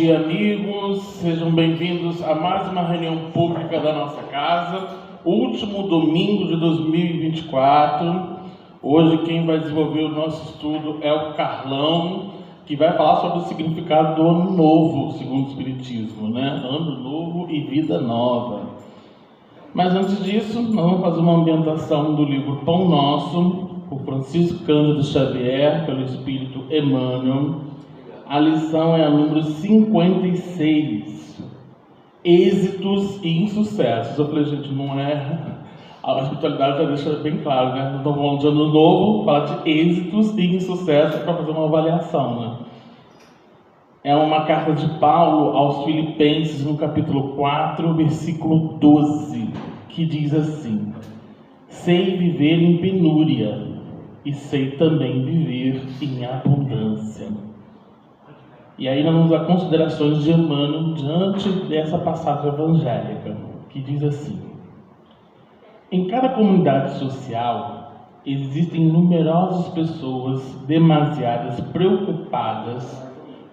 dia, amigos. Sejam bem-vindos a mais uma reunião pública da nossa casa. Último domingo de 2024. Hoje quem vai desenvolver o nosso estudo é o Carlão, que vai falar sobre o significado do Ano Novo, segundo o Espiritismo, né? Ano Novo e Vida Nova. Mas antes disso, nós vamos fazer uma ambientação do livro Pão Nosso, por Francisco Cândido Xavier, pelo Espírito Emmanuel. A lição é a número 56, êxitos e insucessos. Eu falei, gente, não é... A espiritualidade já deixa bem claro, né? Não estamos falando de ano novo, falar de êxitos e insucessos para fazer uma avaliação, né? É uma carta de Paulo aos Filipenses, no capítulo 4, versículo 12, que diz assim: sei viver em penúria e sei também viver em abundância. E aí nós vamos dar considerações de Emmanuel diante dessa passagem evangélica, que diz assim: em cada comunidade social existem numerosas pessoas demasiadas preocupadas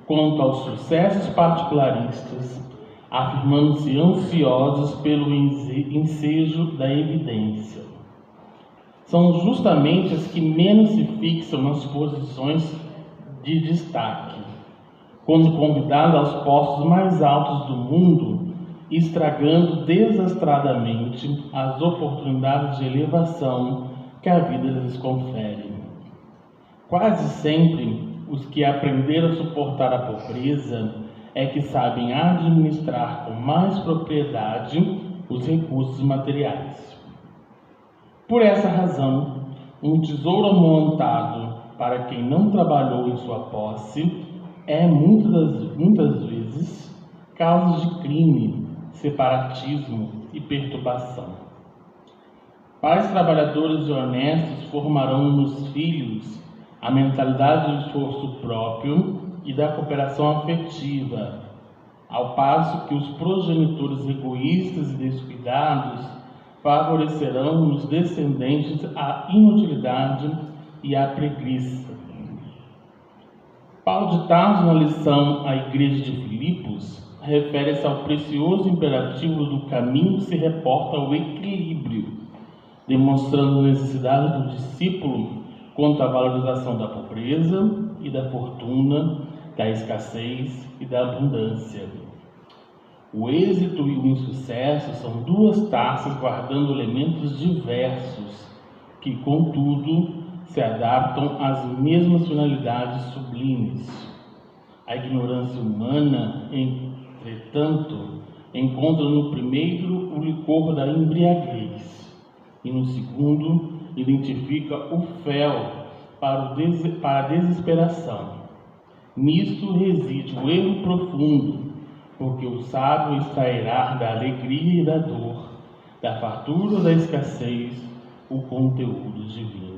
quanto aos sucessos particularistas, afirmando-se ansiosas pelo ensejo da evidência. São justamente as que menos se fixam nas posições de destaque, quando convidadas aos postos mais altos do mundo, estragando desastradamente as oportunidades de elevação que a vida lhes confere. Quase sempre, os que aprenderam a suportar a pobreza é que sabem administrar com mais propriedade os recursos materiais. Por essa razão, um tesouro montado para quem não trabalhou em sua posse é muitas vezes causa de crime, separatismo e perturbação. Pais trabalhadores e honestos formarão nos filhos a mentalidade do esforço próprio e da cooperação afetiva, ao passo que os progenitores egoístas e descuidados favorecerão nos descendentes a inutilidade e a preguiça. Paulo de Tarso, na lição à Igreja de Filipos, refere-se ao precioso imperativo do caminho que se reporta ao equilíbrio, demonstrando a necessidade do discípulo quanto à valorização da pobreza e da fortuna, da escassez e da abundância. O êxito e o insucesso são duas taças guardando elementos diversos, que, contudo, se adaptam às mesmas finalidades sublimes. A ignorância humana, entretanto, encontra no primeiro o licor da embriaguez e no segundo identifica o fel para a desesperação. Nisto reside o erro profundo, porque o sábio extrairá da alegria e da dor, da fartura ou da escassez, o conteúdo divino.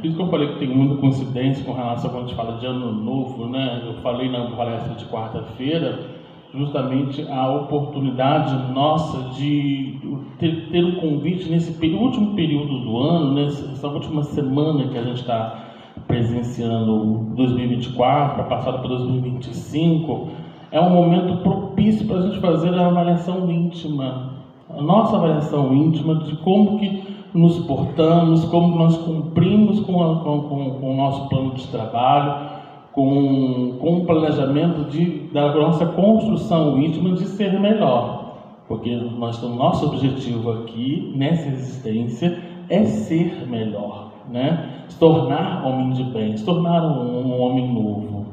Por isso que eu falei que tem muita coincidência com relação a quando a gente fala de ano novo, né? Eu falei na palestra de quarta-feira justamente a oportunidade nossa de ter um convite nesse último período do ano, nessa última semana que a gente está presenciando 2024, passado para 2025, é um momento propício para a gente fazer a avaliação íntima, a nossa avaliação íntima de como que nos portamos, como nós cumprimos com o nosso plano de trabalho, com o planejamento da nossa construção íntima de ser melhor. Porque nosso objetivo aqui, nessa existência, é ser melhor, né? Se tornar homem de bem, se tornar um homem novo.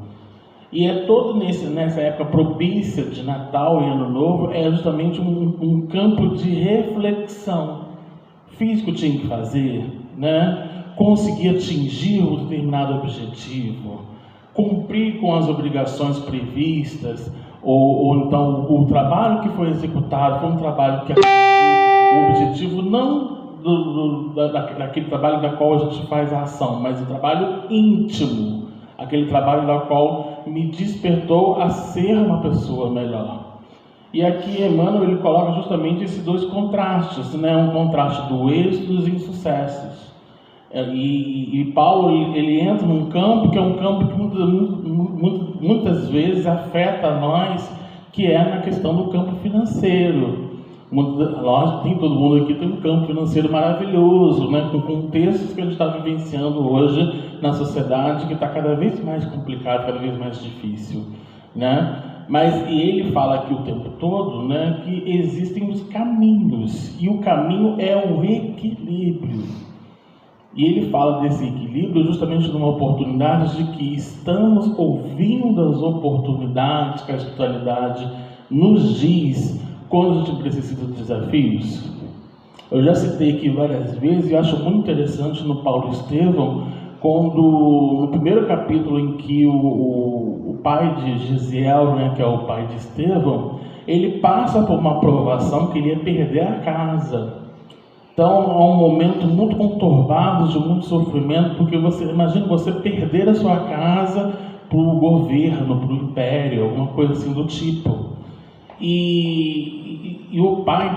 E é todo nessa época propícia de Natal e Ano Novo, é justamente um campo de reflexão. Fiz o que eu tinha que fazer, né? Consegui atingir um determinado objetivo, cumprir com as obrigações previstas, ou então o trabalho que foi executado foi um trabalho que atingiu o objetivo não daquele trabalho da qual a gente faz a ação, mas o trabalho íntimo, aquele trabalho da qual me despertou a ser uma pessoa melhor. E aqui Emmanuel ele coloca justamente esses dois contrastes, né? Um contraste do êxito e dos insucessos. E Paulo ele entra num campo que é um campo que muitas vezes afeta a nós, que é na questão do campo financeiro. Lógico, todo mundo aqui tem um campo financeiro maravilhoso, né, com contextos que a gente está vivenciando hoje na sociedade, que está cada vez mais complicado, cada vez mais difícil, né? Mas ele fala aqui o tempo todo, né, que existem os caminhos, e o caminho é o equilíbrio. E ele fala desse equilíbrio justamente numa oportunidade de que estamos ouvindo as oportunidades que a espiritualidade nos diz quando a gente precisa de desafios. Eu já citei aqui várias vezes e acho muito interessante no Paulo Estevão, quando no primeiro capítulo em que o pai de Gesiel, né, que é o pai de Estevão, ele passa por uma provação que ele ia perder a casa. Então é um momento muito conturbado, de muito sofrimento, porque imagina você perder a sua casa para o governo, para o império, alguma coisa assim do tipo. E o pai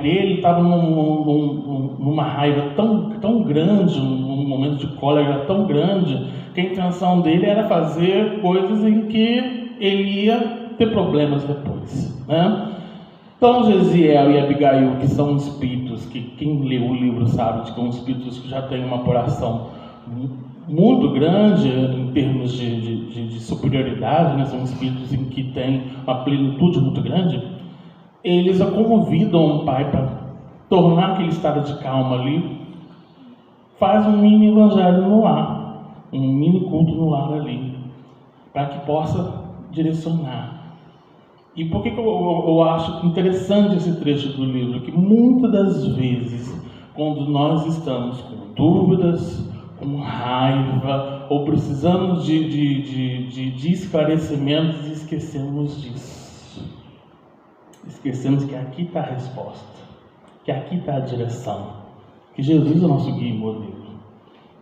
dele estava numa raiva tão grande, num momento de cólera tão grande, que a intenção dele era fazer coisas em que ele ia ter problemas depois, né? Então Gesiel e Abigail, que são espíritos, que quem lê o livro sabe que são espíritos que já têm uma apuração muito grande em termos de superioridade, né? São espíritos em que têm uma plenitude muito grande. Eles convidam o pai para tornar aquele estado de calma ali, faz um mini evangelho no lar, um mini culto no lar ali, para que possa direcionar. E por que eu acho interessante esse trecho do livro? Que muitas das vezes, quando nós estamos com dúvidas, com raiva, ou precisamos de esclarecimentos, esquecemos disso. Esquecemos que aqui está a resposta, que aqui está a direção, que Jesus é o nosso guia e modelo.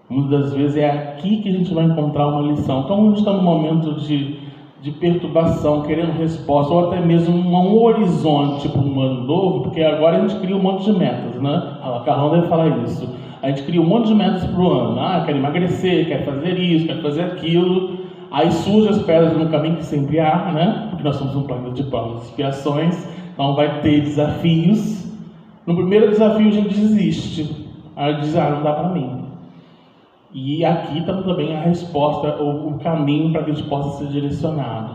Muitas das vezes é aqui que a gente vai encontrar uma lição. Então a gente está num momento de perturbação, querendo resposta, ou até mesmo um horizonte para um ano novo, porque agora a gente cria um monte de metas, né? A Carlão deve falar isso. A gente cria um monte de metas para o ano. Quero emagrecer, quero fazer isso, quero fazer aquilo. Aí surgem as pedras no caminho que sempre há, né? Porque nós somos um planeta de provas e expiações, então vai ter desafios. No primeiro desafio a gente desiste. Aí diz, não dá para mim. E aqui está também a resposta, o caminho para que a gente possa ser direcionado,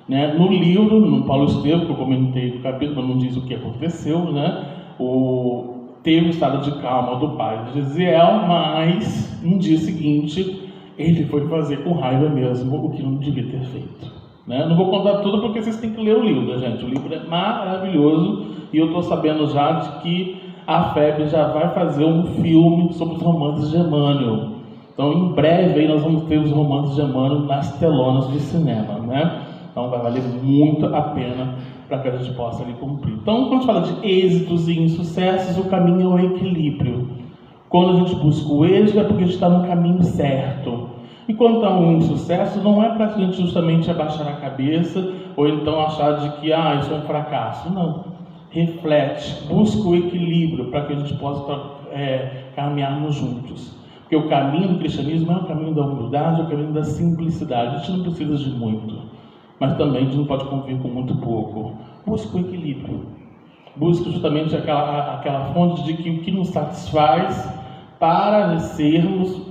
né? No livro, no Paulo Estevão, que eu comentei no capítulo, mas não diz o que aconteceu, né? Teve o estado de calma do pai de Gesiel, mas no dia seguinte ele foi fazer com raiva mesmo o que não devia ter feito, né? Não vou contar tudo porque vocês têm que ler o livro, gente. O livro é maravilhoso e eu estou sabendo já de que a FEB já vai fazer um filme sobre os romances de Emmanuel. Então, em breve, aí, nós vamos ter os romances de Emmanuel nas telonas do cinema, né? Então, vai valer muito a pena para que a gente possa ali cumprir. Então, quando a gente fala de êxitos e insucessos, o caminho é o equilíbrio. Quando a gente busca o êxito, é porque a gente está no caminho certo. E quando está um insucesso, não é para a gente justamente abaixar a cabeça ou então achar de que, isso é um fracasso. Não. Reflete, busca o equilíbrio para que a gente possa caminharmos juntos. Porque o caminho do cristianismo é o caminho da humildade, é o caminho da simplicidade. A gente não precisa de muito, mas também a gente não pode conviver com muito pouco. Busca o equilíbrio. Busca justamente aquela fonte de que o que nos satisfaz para sermos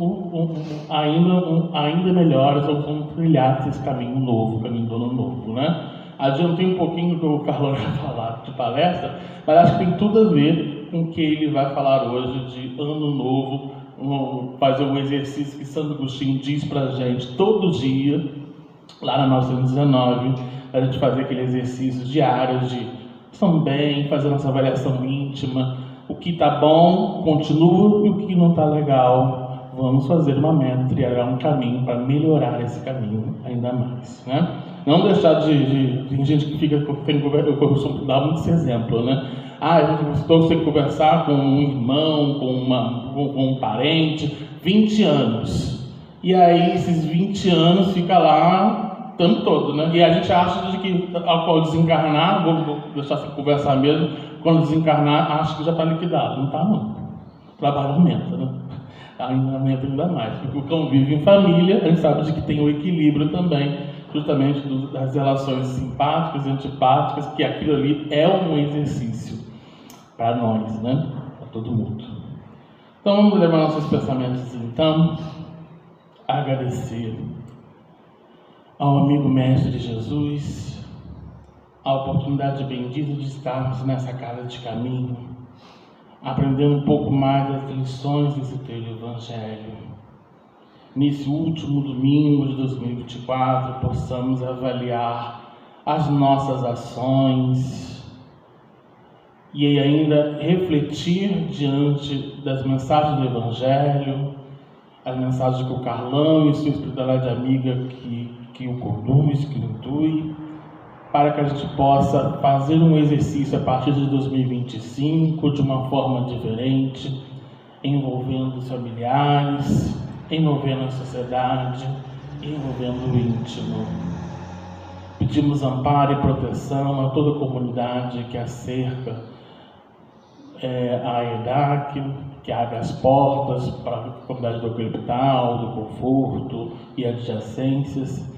ainda melhores, ou vamos trilhar esse caminho novo, o caminho do ano novo, né? Adiantei um pouquinho do que o Carlão vai falar de palestra, mas acho que tem tudo a ver com o que ele vai falar hoje de ano novo, fazer um exercício que Santo Agostinho diz para a gente todo dia, lá na 919, a gente fazer aquele exercício diário de também fazer nossa avaliação íntima, o que está bom, continua, e o que não está legal, vamos fazer uma meta, criar um caminho para melhorar esse caminho ainda mais, né? Não deixar tem gente que fica, eu costumo dar muito esse exemplo, né? Eu estou sem conversar com um irmão, com um parente, 20 anos. E aí, esses 20 anos fica lá o tempo todo, né? E a gente acha de que ao desencarnar, vou deixar sem conversar mesmo, quando desencarnar, acha que já está liquidado. Não está, não. O trabalho aumenta, né? ainda mais, porque o convívio em família, a gente sabe de que tem o equilíbrio também, justamente das relações simpáticas e antipáticas, que aquilo ali é um exercício para nós, né? Para todo mundo. Então vamos levar nossos pensamentos então, agradecer ao amigo mestre Jesus a oportunidade bendita de estarmos nessa casa de caminho, aprendendo um pouco mais das lições desse teu Evangelho. Nesse último domingo de 2024, possamos avaliar as nossas ações e ainda refletir diante das mensagens do Evangelho, as mensagens que o Carlão e sua espiritualidade amiga que o conduz, que o intui, para que a gente possa fazer um exercício a partir de 2025 de uma forma diferente, envolvendo os familiares, envolvendo a sociedade, envolvendo o íntimo. Pedimos amparo e proteção a toda a comunidade que acerca a EDAC, que abre as portas para a comunidade do Eucaliptal, do Conforto e adjacências,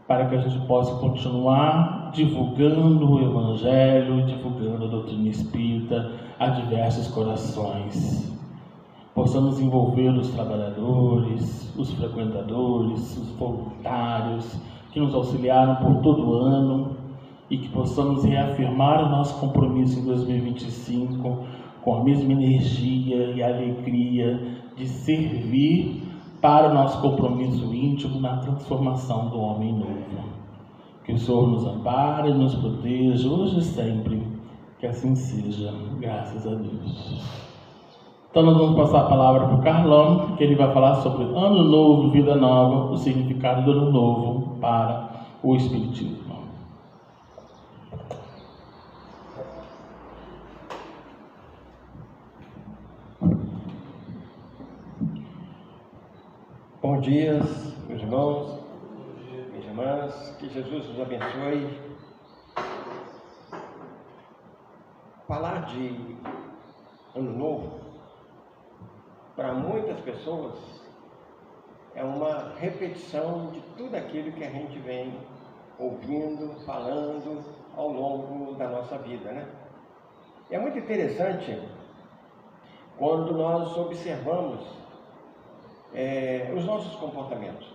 para que a gente possa continuar divulgando o Evangelho, divulgando a doutrina espírita a diversos corações. Possamos envolver os trabalhadores, os frequentadores, os voluntários que nos auxiliaram por todo o ano e que possamos reafirmar o nosso compromisso em 2025 com a mesma energia e alegria de servir para o nosso compromisso íntimo na transformação do homem novo. Que o Senhor nos ampare e nos proteja hoje e sempre, que assim seja, graças a Deus. Então nós vamos passar a palavra para o Carlão, que ele vai falar sobre Ano Novo, Vida Nova, o significado do Ano Novo para o Espiritismo. Bom dia, meus irmãos, minhas irmãs, que Jesus os abençoe. Falar de Ano Novo, para muitas pessoas, é uma repetição de tudo aquilo que a gente vem ouvindo, falando ao longo da nossa vida, né? É muito interessante quando nós observamos os nossos comportamentos.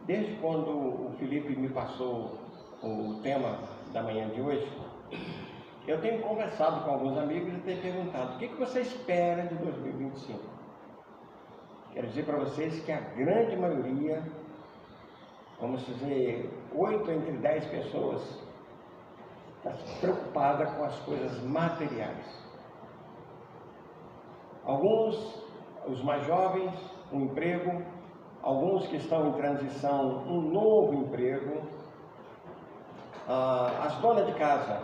Desde quando o Felipe me passou o tema da manhã de hoje, eu tenho conversado com alguns amigos e tenho perguntado: o que você espera de 2025? Quero dizer para vocês que a grande maioria, vamos dizer, 8 entre 10 pessoas, está preocupada com as coisas materiais. Alguns, os mais jovens, um emprego, alguns que estão em transição, um novo emprego, as donas de casa,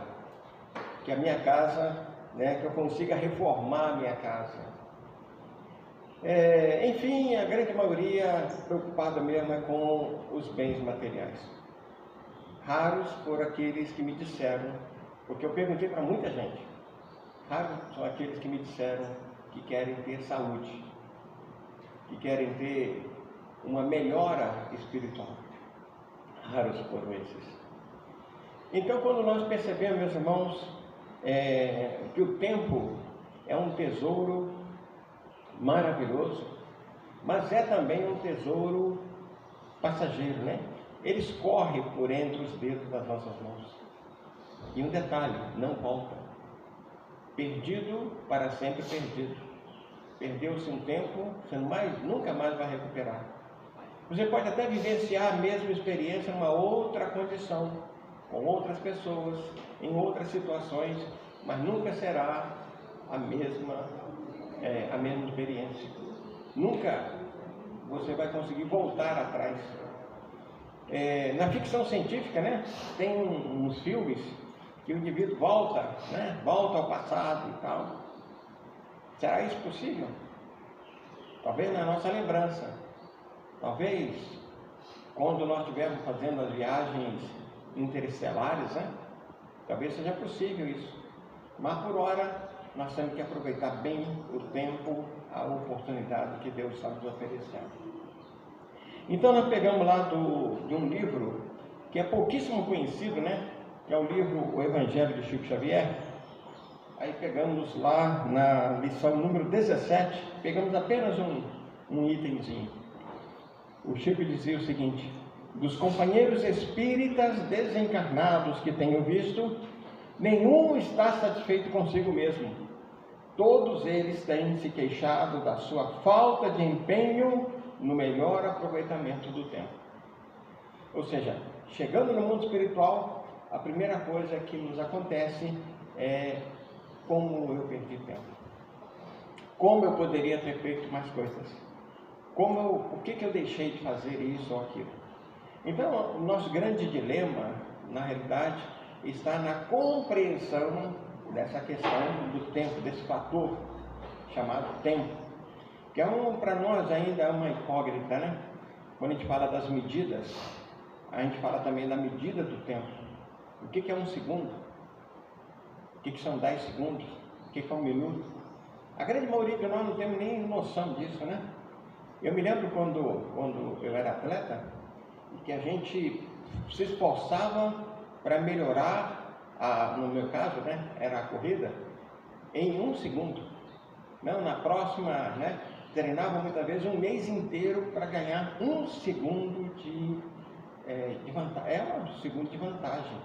que a minha casa, né, que eu consiga reformar a minha casa. Enfim, a grande maioria preocupada mesmo é com os bens materiais. Raros foram aqueles que me disseram, porque eu perguntei para muita gente, raros são aqueles que me disseram que querem ter saúde, que querem ter uma melhora espiritual. Raros foram esses. Então, quando nós percebemos, meus irmãos, que o tempo é um tesouro maravilhoso, mas é também um tesouro passageiro, né? Ele escorre por entre os dedos das nossas mãos. E um detalhe, não volta. Perdido, para sempre perdido. Perdeu-se um tempo, você nunca mais vai recuperar. Você pode até vivenciar a mesma experiência numa outra condição, com outras pessoas, em outras situações, mas nunca será a mesma experiência. Nunca você vai conseguir voltar atrás. Na ficção científica, né, tem uns filmes que o indivíduo volta, né, volta ao passado e tal. Será isso possível? Talvez na nossa lembrança. Talvez quando nós estivermos fazendo as viagens interestelares, né? Talvez seja possível isso. Mas por hora nós temos que aproveitar bem o tempo a oportunidade que Deus está nos oferecendo. Então nós pegamos lá de um livro que é pouquíssimo conhecido, né? Que é o livro O Evangelho de Chico Xavier. Aí pegamos lá na lição número 17, pegamos apenas um itemzinho. O Chico dizia o seguinte: dos companheiros espíritas desencarnados que tenho visto, nenhum está satisfeito consigo mesmo. Todos eles têm se queixado da sua falta de empenho no melhor aproveitamento do tempo. Ou seja, chegando no mundo espiritual, a primeira coisa que nos acontece é: como eu perdi tempo? Como eu poderia ter feito mais coisas? Por que eu deixei de fazer isso ou aquilo? Então, o nosso grande dilema, na realidade, está na compreensão dessa questão do tempo, desse fator chamado tempo, que para nós ainda é uma incógnita, né? Quando a gente fala das medidas, a gente fala também da medida do tempo. O que é um segundo? O que são 10 segundos? O que é um minuto? A grande maioria de nós não temos nem noção disso, né? Eu me lembro quando eu era atleta, que a gente se esforçava para melhorar, no meu caso, né, era a corrida, em 1 segundo. Não, na próxima, né, treinava muitas vezes um mês inteiro para ganhar 1 segundo de vantagem. É 1 segundo de vantagem.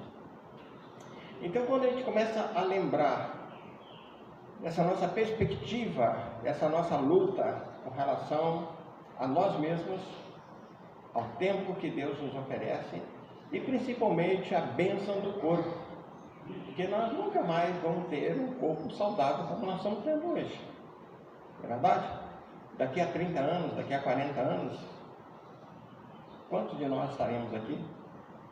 Então, quando a gente começa a lembrar dessa nossa perspectiva, dessa nossa luta com relação a nós mesmos, ao tempo que Deus nos oferece e principalmente a bênção do corpo, porque nós nunca mais vamos ter um corpo saudável como nós estamos tendo hoje. É verdade? Daqui a 30 anos, daqui a 40 anos, quantos de nós estaremos aqui?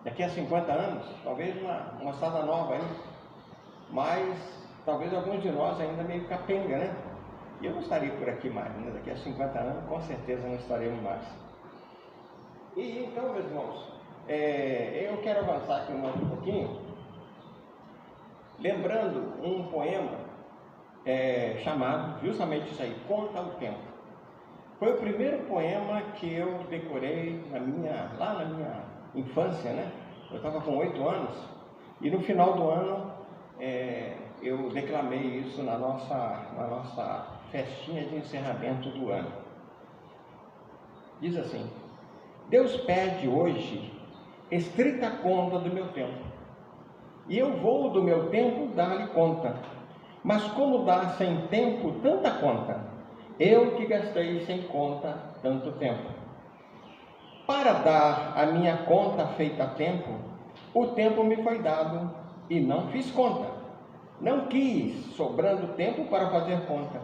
Daqui a 50 anos, talvez uma moçada nova aí, mas talvez alguns de nós ainda meio capenga, né? E eu não estarei por aqui mais, né? Daqui a 50 anos com certeza não estaremos mais. E então, meus irmãos, eu quero avançar aqui mais um pouquinho, lembrando um poema chamado justamente isso aí, Conta o Tempo. Foi o primeiro poema que eu decorei lá na minha infância, né? Eu estava com 8 anos e no final do ano eu declamei isso na nossa festinha de encerramento do ano. Diz assim: Deus pede hoje estrita conta do meu tempo, e eu vou do meu tempo dar-lhe conta. Mas como dar sem tempo tanta conta? Eu que gastei sem conta tanto tempo. Para dar a minha conta feita a tempo, o tempo me foi dado e não fiz conta. Não quis, sobrando tempo para fazer conta.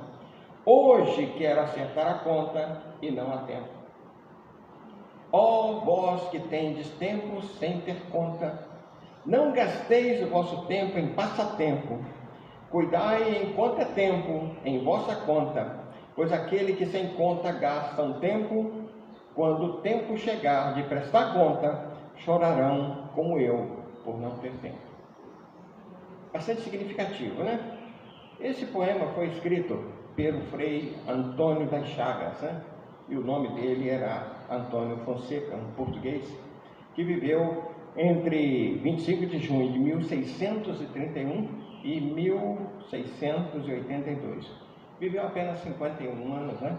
Hoje quero acertar a conta e não há tempo. Ó vós que tendes tempo sem ter conta, não gasteis o vosso tempo em passatempo. Cuidai enquanto é tempo em vossa conta, pois aquele que sem conta gasta um tempo, quando o tempo chegar de prestar conta, chorarão como eu por não ter tempo. Bastante significativo, né? Esse poema foi escrito pelo Frei Antônio das Chagas, né? E o nome dele era Antônio Fonseca, um português, que viveu entre 25 de junho de 1631 e 1682. Viveu apenas 51 anos, né?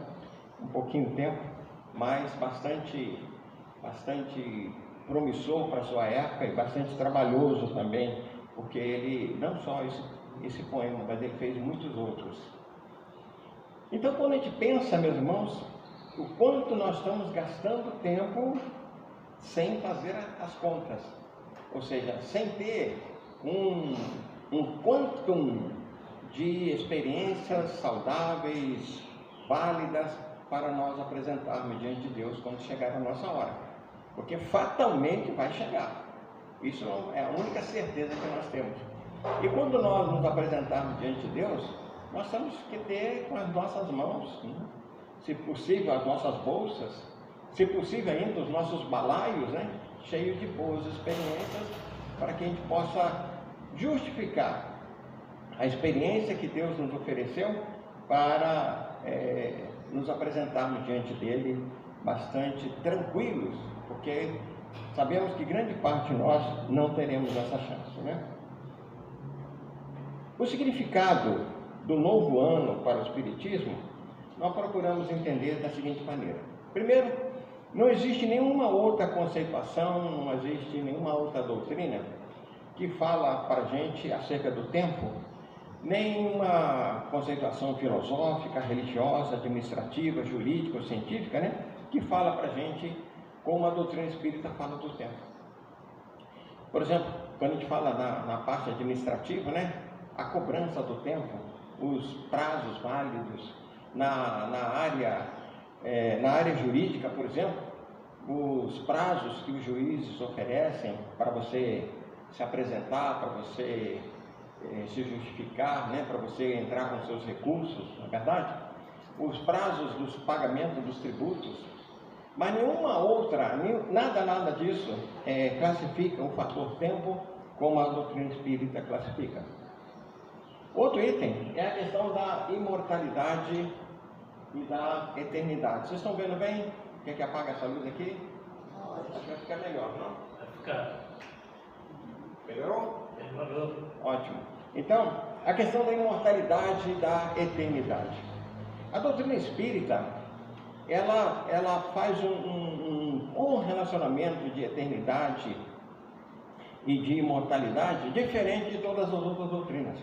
Um pouquinho de tempo, mas bastante promissor para a sua época e bastante trabalhoso também, porque ele, não só esse poema, mas ele fez muitos outros. Então, quando a gente pensa, meus irmãos, o quanto nós estamos gastando tempo sem fazer as contas, ou seja, sem ter um quantum de experiências saudáveis, válidas, para nós apresentarmos diante de Deus quando chegar a nossa hora, porque fatalmente vai chegar. Isso é a única certeza que nós temos. E quando nós nos apresentarmos diante de Deus, nós temos que ter com as nossas mãos, né? Se possível, as nossas bolsas, se possível ainda os nossos balaios, né? Cheios de boas experiências, para que a gente possa justificar a experiência que Deus nos ofereceu para nos apresentarmos diante dele bastante tranquilos, porque sabemos que grande parte de nós não teremos essa chance, né? O significado do novo ano para o Espiritismo, nós procuramos entender da seguinte maneira. Primeiro, não existe nenhuma outra conceituação, não existe nenhuma outra doutrina que fala para a gente acerca do tempo, nenhuma conceituação filosófica, religiosa, administrativa, jurídica ou científica, né, que fala para a gente como a doutrina espírita fala do tempo. Por exemplo, quando a gente fala na parte administrativa, né, a cobrança do tempo, os prazos válidos, na área jurídica, por exemplo, os prazos que os juízes oferecem para você se apresentar, para você se justificar, né, para você entrar com seus recursos, não é verdade? Os prazos dos pagamentos dos tributos, mas nenhuma outra, nada disso classifica o fator tempo como a doutrina espírita classifica. Outro item é a questão da imortalidade e da eternidade. Vocês estão vendo bem? Quer que apague essa luz aqui? Acho que vai ficar melhor, não? Vai ficar. Melhorou? Melhorou. Ótimo. Então, a questão da imortalidade e da eternidade. A doutrina espírita, ela faz um relacionamento de eternidade e de imortalidade diferente de todas as outras doutrinas.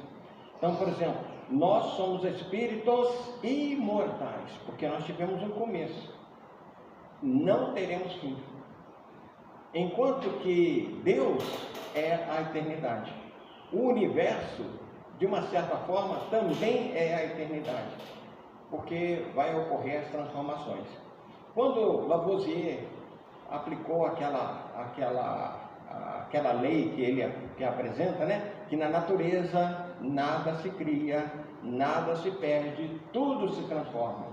Então, por exemplo, nós somos espíritos imortais, porque nós tivemos um começo. Não teremos fim. Enquanto que Deus é a eternidade. O universo, de uma certa forma, também é a eternidade, porque vai ocorrer as transformações. Quando Lavoisier aplicou aquela lei que ele apresenta, né, que na natureza nada se cria, nada se perde, tudo se transforma.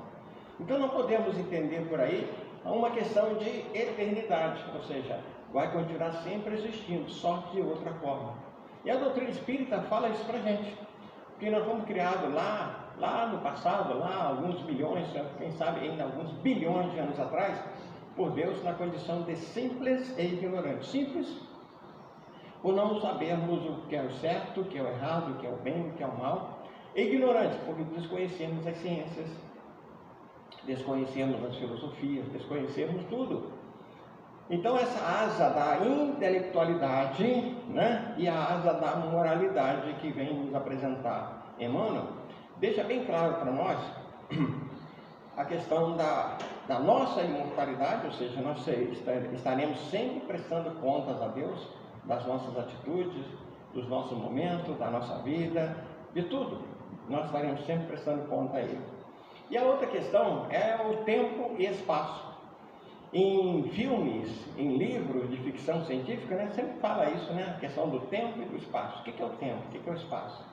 Então não podemos entender por aí uma questão de eternidade, ou seja, vai continuar sempre existindo, só de outra forma. E a doutrina espírita fala isso para a gente, porque nós fomos criados lá no passado, lá alguns milhões, quem sabe ainda alguns bilhões de anos atrás, por Deus na condição de simples e ignorantes. Simples, por não sabermos o que é o certo, o que é o errado, o que é o bem, o que é o mal. E ignorantes, porque desconhecemos as ciências, desconhecemos as filosofias, desconhecemos tudo. Então essa asa da intelectualidade, né, e a asa da moralidade que vem nos apresentar Emmanuel, deixa bem claro para nós a questão da nossa imortalidade, ou seja, nós estaremos sempre prestando contas a Deus das nossas atitudes, dos nossos momentos, da nossa vida, de tudo. Nós estaremos sempre prestando conta a Ele. E a outra questão é o tempo e espaço. Em filmes, em livros de ficção científica, né, sempre fala isso, né, a questão do tempo e do espaço. O que é o tempo? O que é o espaço?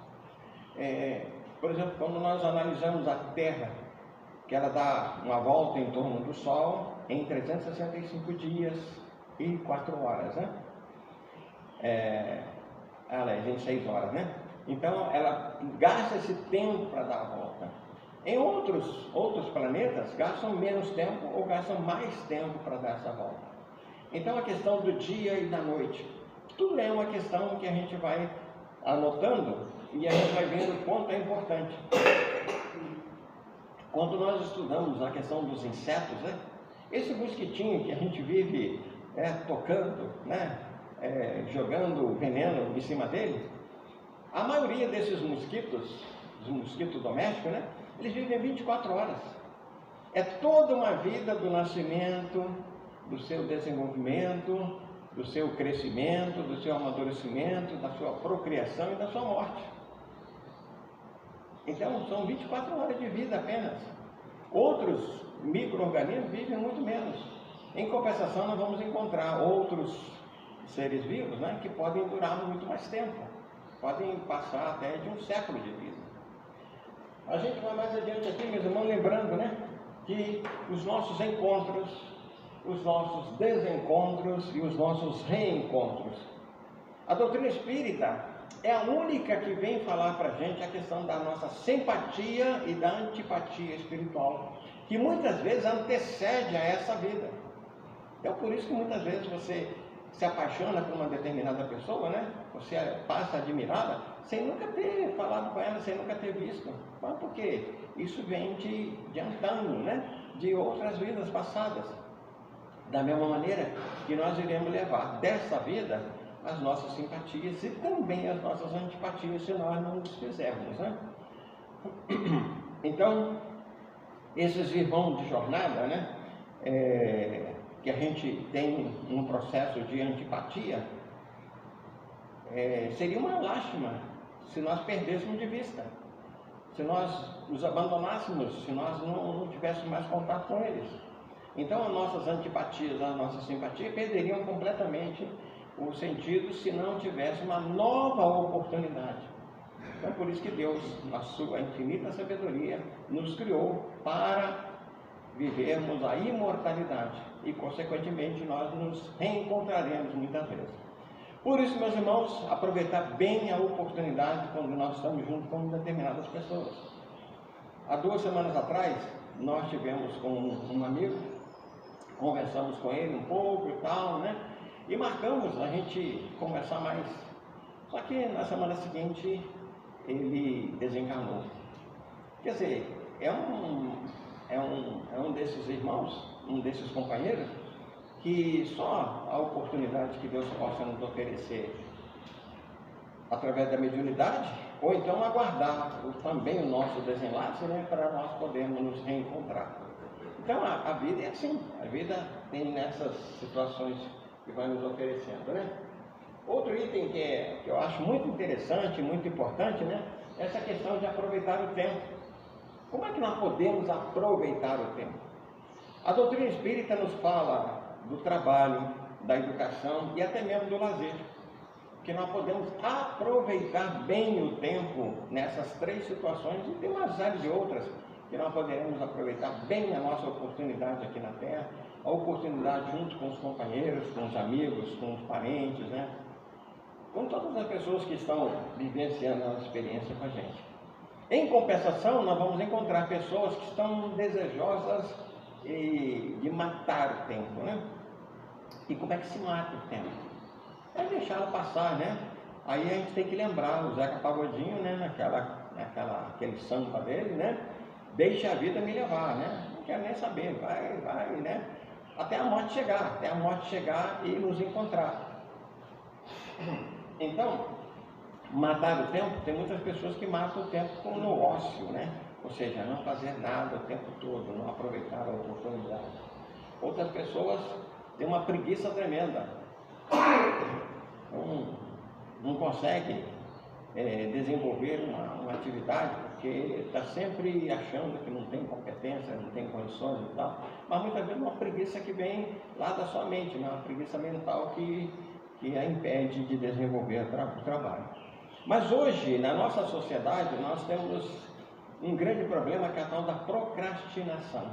Por exemplo, quando nós analisamos a Terra, que ela dá uma volta em torno do Sol em 365 dias e 4 horas, né? Aliás, em 6 horas, né? Então, ela gasta esse tempo para dar a volta. Em outros planetas, gastam menos tempo ou gastam mais tempo para dar essa volta. Então, a questão do dia e da noite, tudo é uma questão que a gente vai anotando e a gente vai vendo o quanto é importante. Quando nós estudamos a questão dos insetos, né, esse mosquitinho que a gente vive tocando, né, jogando veneno em cima dele, a maioria desses mosquitos, os mosquitos domésticos, né, eles vivem 24 horas. É toda uma vida do nascimento, do seu desenvolvimento, do seu crescimento, do seu amadurecimento, da sua procriação e da sua morte. Então, são 24 horas de vida apenas. Outros micro-organismos vivem muito menos. Em compensação, nós vamos encontrar outros seres vivos, né, que podem durar muito mais tempo. Podem passar até de um século de vida. A gente vai mais adiante aqui, meus irmãos, lembrando, né, que os nossos encontros, os nossos desencontros e os nossos reencontros. A doutrina espírita é a única que vem falar para a gente a questão da nossa simpatia e da antipatia espiritual, que muitas vezes antecede a essa vida. Então, por isso que muitas vezes você se apaixona por uma determinada pessoa, né? Você passa a admirá-la sem nunca ter falado com ela, sem nunca ter visto. Mas por quê? Isso vem de antanho, né? De outras vidas passadas. Da mesma maneira que nós iremos levar dessa vida as nossas simpatias e também as nossas antipatias, se nós não nos fizermos, né? Então, esses irmãos de jornada, né? Que a gente tem um processo de antipatia, seria uma lástima se nós perdêssemos de vista, se nós os abandonássemos, se nós não tivéssemos mais contato com eles. Então, as nossas antipatias, as nossas simpatias perderiam completamente o sentido se não tivesse uma nova oportunidade. Então, por isso que Deus, na sua infinita sabedoria, nos criou para vivermos a imortalidade e, consequentemente, nós nos reencontraremos muitas vezes. Por isso, meus irmãos, aproveitar bem a oportunidade quando nós estamos juntos com determinadas pessoas. Há 2 semanas atrás, nós tivemos com um amigo, conversamos com ele um pouco e tal, né? E marcamos a gente conversar mais. Só que na semana seguinte ele desencarnou. Quer dizer, é um desses irmãos, um desses companheiros, que só a oportunidade que Deus possa nos oferecer através da mediunidade, ou então aguardar também o nosso desenlace, né, para nós podermos nos reencontrar. Então a vida é assim, a vida tem nessas situações que vai nos oferecendo, né? Outro item que eu acho muito interessante, muito importante, né? Essa questão de aproveitar o tempo. Como é que nós podemos aproveitar o tempo? A doutrina espírita nos fala do trabalho, da educação e até mesmo do lazer. Que nós podemos aproveitar bem o tempo nessas 3 situações e tem uma série de outras que nós poderemos aproveitar bem a nossa oportunidade aqui na Terra, a oportunidade junto com os companheiros, com os amigos, com os parentes, né? Com todas as pessoas que estão vivenciando a experiência com a gente. Em compensação, nós vamos encontrar pessoas que estão desejosas de matar o tempo, né? E como é que se mata o tempo? É deixá-lo passar, né? Aí a gente tem que lembrar o Zeca Pagodinho, né? Aquele samba dele, né? Deixa a vida me levar, né? Não quero nem saber, vai, né? Até a morte chegar e nos encontrar. Então, matar o tempo, tem muitas pessoas que matam o tempo como no ócio, né? Ou seja, não fazer nada o tempo todo, não aproveitar a oportunidade. Outras pessoas têm uma preguiça tremenda, não conseguem desenvolver uma atividade porque está sempre achando que não tem competência, não tem condições e tal, mas muitas vezes uma preguiça que vem lá da sua mente, né? Uma preguiça mental que a impede de desenvolver o trabalho. Mas hoje, na nossa sociedade, nós temos um grande problema que é a tal da procrastinação,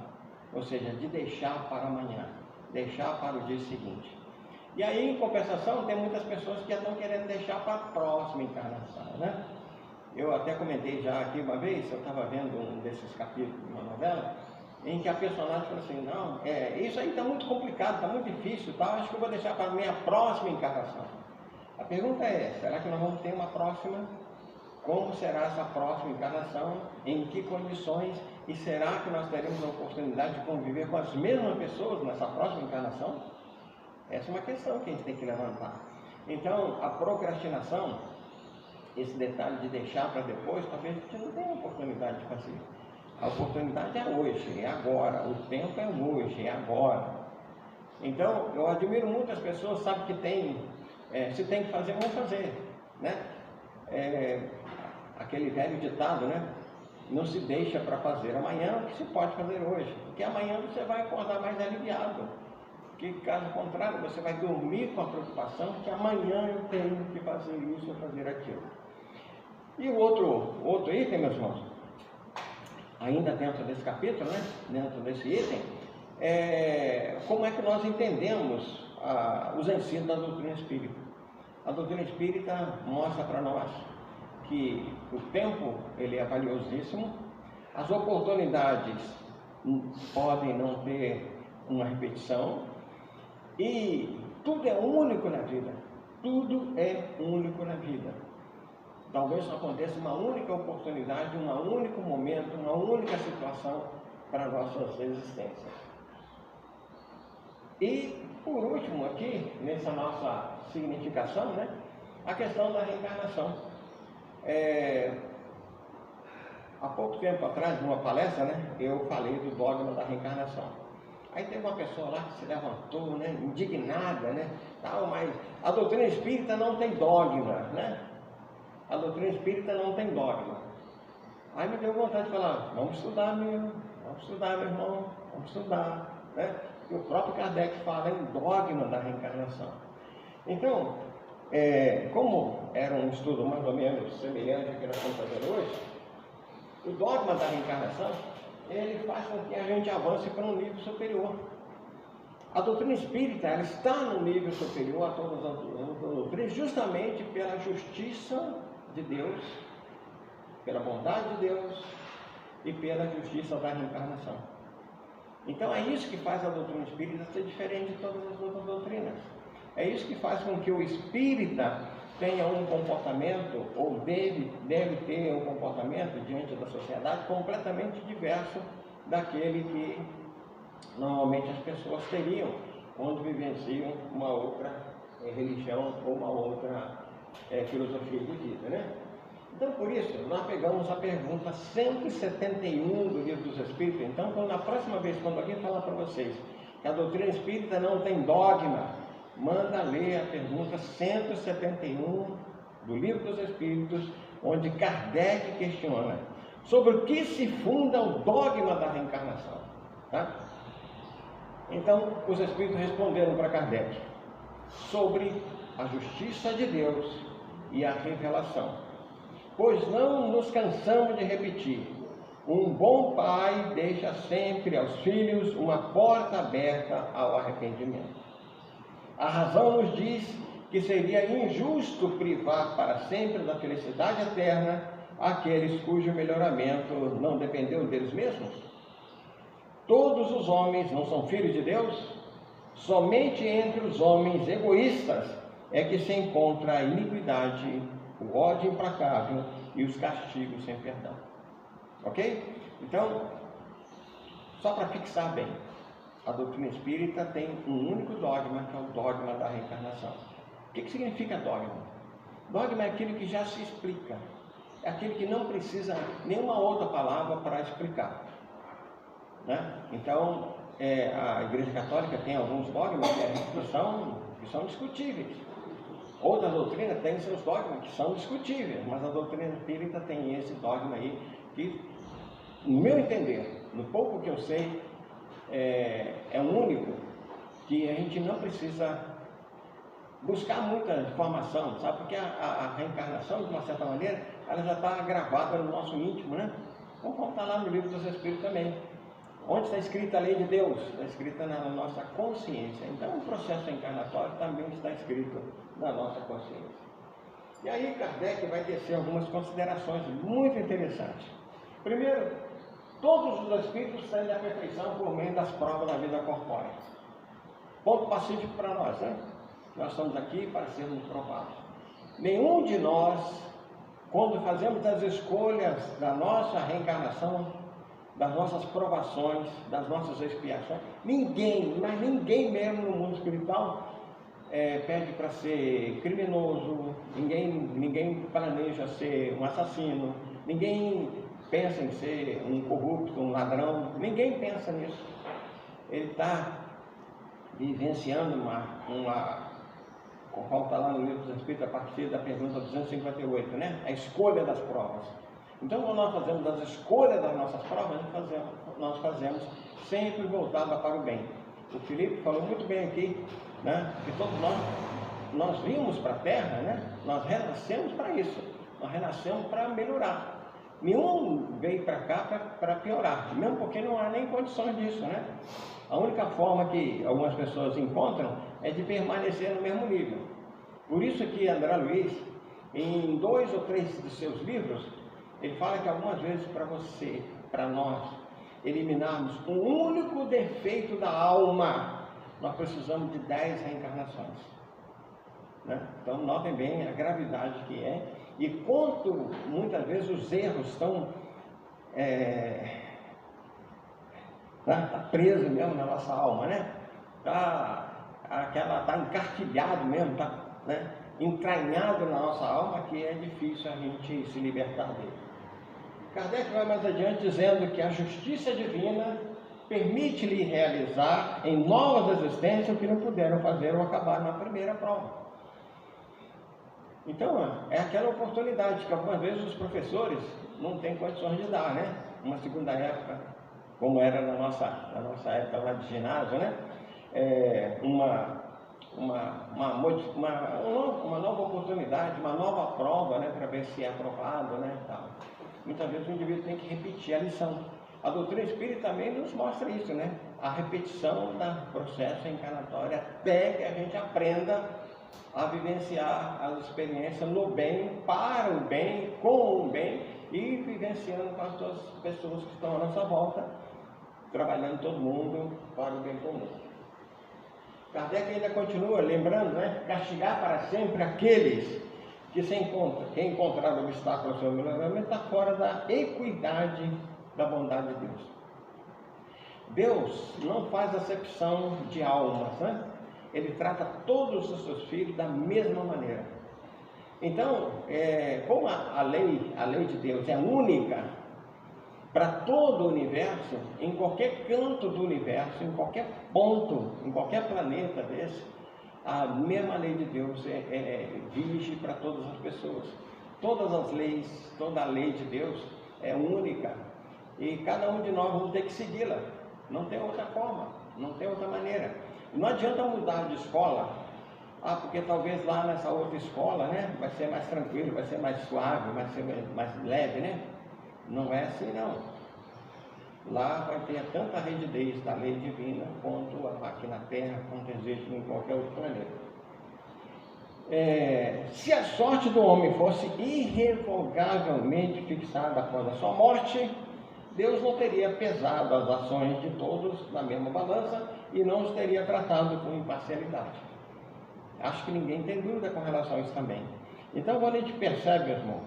ou seja, de deixar para amanhã, deixar para o dia seguinte. E aí, em compensação, tem muitas pessoas que já estão querendo deixar para a próxima encarnação, né? Eu até comentei já aqui uma vez, eu estava vendo um desses capítulos de uma novela, em que a personagem falou assim, não, isso aí está muito complicado, está muito difícil, tá? Acho que eu vou deixar para a minha próxima encarnação. A pergunta é, será que nós vamos ter uma próxima? Como será essa próxima encarnação? Em que condições? E será que nós teremos a oportunidade de conviver com as mesmas pessoas nessa próxima encarnação? Essa é uma questão que a gente tem que levantar. Então, a procrastinação, esse detalhe de deixar para depois, talvez a gente não tenha oportunidade de fazer. A oportunidade é hoje, é agora. O tempo é hoje, é agora. Então, eu admiro muito as pessoas, sabe que se tem que fazer, vamos fazer, né? Aquele velho ditado, né? Não se deixa para fazer amanhã o que se pode fazer hoje, porque amanhã você vai acordar mais aliviado, porque caso contrário você vai dormir com a preocupação que amanhã eu tenho que fazer isso ou fazer aquilo. E o outro item, meus irmãos, ainda dentro desse capítulo, né? Dentro desse item, como é que nós entendemos os ensinos da doutrina espírita. A doutrina espírita mostra para nós que o tempo ele é valiosíssimo, as oportunidades podem não ter uma repetição e tudo é único na vida. Tudo é único na vida. Talvez só aconteça uma única oportunidade, um único momento, uma única situação para a nossa existência. E, por último, aqui, nessa nossa significação, né, a questão da reencarnação. Há pouco tempo atrás, numa palestra, né, eu falei do dogma da reencarnação. Aí teve uma pessoa lá que se levantou, né, indignada, né, tal, mas a doutrina espírita não tem dogma, né? A doutrina espírita não tem dogma. Aí me deu vontade de falar, vamos estudar, meu irmão, vamos estudar, né? E o próprio Kardec fala em dogma da reencarnação. Então, como era um estudo mais ou menos semelhante ao que nós estamos fazendo hoje, o dogma da reencarnação, ele faz com que a gente avance para um nível superior. A doutrina espírita, ela está no nível superior a todas as doutrinas, justamente pela justiça de Deus, pela bondade de Deus e pela justiça da reencarnação. Então é isso que faz a doutrina espírita ser diferente de todas as outras doutrinas. É isso que faz com que o espírita tenha um comportamento, ou deve ter um comportamento diante da sociedade completamente diverso daquele que normalmente as pessoas teriam quando vivenciam uma outra religião ou uma outra filosofia de vida, né? Então, por isso, nós pegamos a pergunta 171 do Livro dos Espíritos. Então, na próxima vez, quando alguém falar para vocês que a doutrina espírita não tem dogma, manda ler a pergunta 171 do Livro dos Espíritos, onde Kardec questiona sobre o que se funda o dogma da reencarnação. Tá? Então, os Espíritos responderam para Kardec sobre a justiça de Deus e a revelação. Pois não nos cansamos de repetir, um bom pai deixa sempre aos filhos uma porta aberta ao arrependimento. A razão nos diz que seria injusto privar para sempre da felicidade eterna aqueles cujo melhoramento não dependeu deles mesmos. Todos os homens não são filhos de Deus? Somente entre os homens egoístas é que se encontra a iniquidade, o ódio implacável e os castigos sem perdão. Ok? Então, só para fixar bem, a doutrina espírita tem um único dogma, que é o dogma da reencarnação. O que significa dogma? Dogma é aquilo que já se explica, é aquele que não precisa nenhuma outra palavra para explicar, né? Então, a Igreja Católica tem alguns dogmas que são discutíveis. Outras doutrinas têm seus dogmas que são discutíveis, mas a doutrina espírita tem esse dogma aí que, no meu entender, no pouco que eu sei, é um único, que a gente não precisa buscar muita informação, sabe? Porque a reencarnação, de uma certa maneira, ela já está gravada no nosso íntimo, né? Como está lá no Livro dos Espíritos também. Onde está escrita a lei de Deus? Está escrita na nossa consciência. Então, o processo encarnatório também está escrito na nossa consciência. E aí, Kardec vai tecer algumas considerações muito interessantes. Primeiro, todos os espíritos têm a perfeição por meio das provas da vida corpórea. Ponto pacífico para nós, né? Nós estamos aqui para sermos provados. Nenhum de nós, quando fazemos as escolhas da nossa reencarnação, das nossas provações, das nossas expiações, ninguém, mas ninguém mesmo no mundo espiritual pede para ser criminoso, ninguém planeja ser um assassino, ninguém pensa em ser um corrupto, um ladrão, ninguém pensa nisso. Ele está vivenciando conforme está lá no Livro dos Espíritos, a partir da pergunta 258, né? A escolha das provas. Então, quando nós fazemos as escolhas das nossas provas, nós fazemos sempre voltada para o bem. O Felipe falou muito bem aqui, né? Que todos nós vimos para a Terra, né? Nós renascemos para isso. Nós renascemos para melhorar. Nenhum veio para cá para piorar, mesmo porque não há nem condições disso, né? A única forma que algumas pessoas encontram é de permanecer no mesmo nível. Por isso que André Luiz, em 2 ou 3 de seus livros, ele fala que algumas vezes para nós, eliminarmos um único defeito da alma, nós precisamos de 10 reencarnações. Né? Então, notem bem a gravidade que é e quanto, muitas vezes, os erros estão tá preso mesmo na nossa alma, né? Tá encartilhado mesmo, tá, né? Entranhado na nossa alma, que é difícil a gente se libertar dele. Kardec vai mais adiante dizendo que a justiça divina permite-lhe realizar em novas existências o que não puderam fazer ou acabar na primeira prova. Então, é aquela oportunidade que algumas vezes os professores não têm condições de dar, né? Uma segunda época, como era na nossa época lá de ginásio, né? Uma nova oportunidade, uma nova prova, né? Para ver se é aprovado, né? Tal. Muitas vezes o indivíduo tem que repetir a lição. A doutrina espírita também nos mostra isso, né? A repetição do processo encarnatório até que a gente aprenda a vivenciar as experiências no bem, para o bem, com o bem e vivenciando com as duas pessoas que estão à nossa volta, trabalhando todo mundo para o bem comum. Kardec ainda continua lembrando, né? Castigar para sempre aqueles que quem encontrar obstáculo ao seu melhoramento está fora da equidade da bondade de Deus. Deus não faz acepção de almas, né? Ele trata todos os seus filhos da mesma maneira. Então, como a lei de Deus é única para todo o universo, em qualquer canto do universo, em qualquer ponto, em qualquer planeta desse, a mesma lei de Deus vige para todas as pessoas. Todas as leis, toda a lei de Deus é única e cada um de nós vamos ter que segui-la. Não tem outra forma, não tem outra maneira. Não adianta mudar de escola, porque talvez lá nessa outra escola, né, vai ser mais tranquilo, vai ser mais suave, vai ser mais leve, né? Não é assim, não. Lá vai ter tanta rigidez da lei divina quanto aqui na Terra, quanto existe em qualquer outro planeta. Se a sorte do homem fosse irrevogavelmente fixada após a sua morte, Deus não teria pesado as ações de todos na mesma balança e não os teria tratado com imparcialidade. Acho que ninguém tem dúvida com relação a isso também. Então, quando a gente percebe, irmão,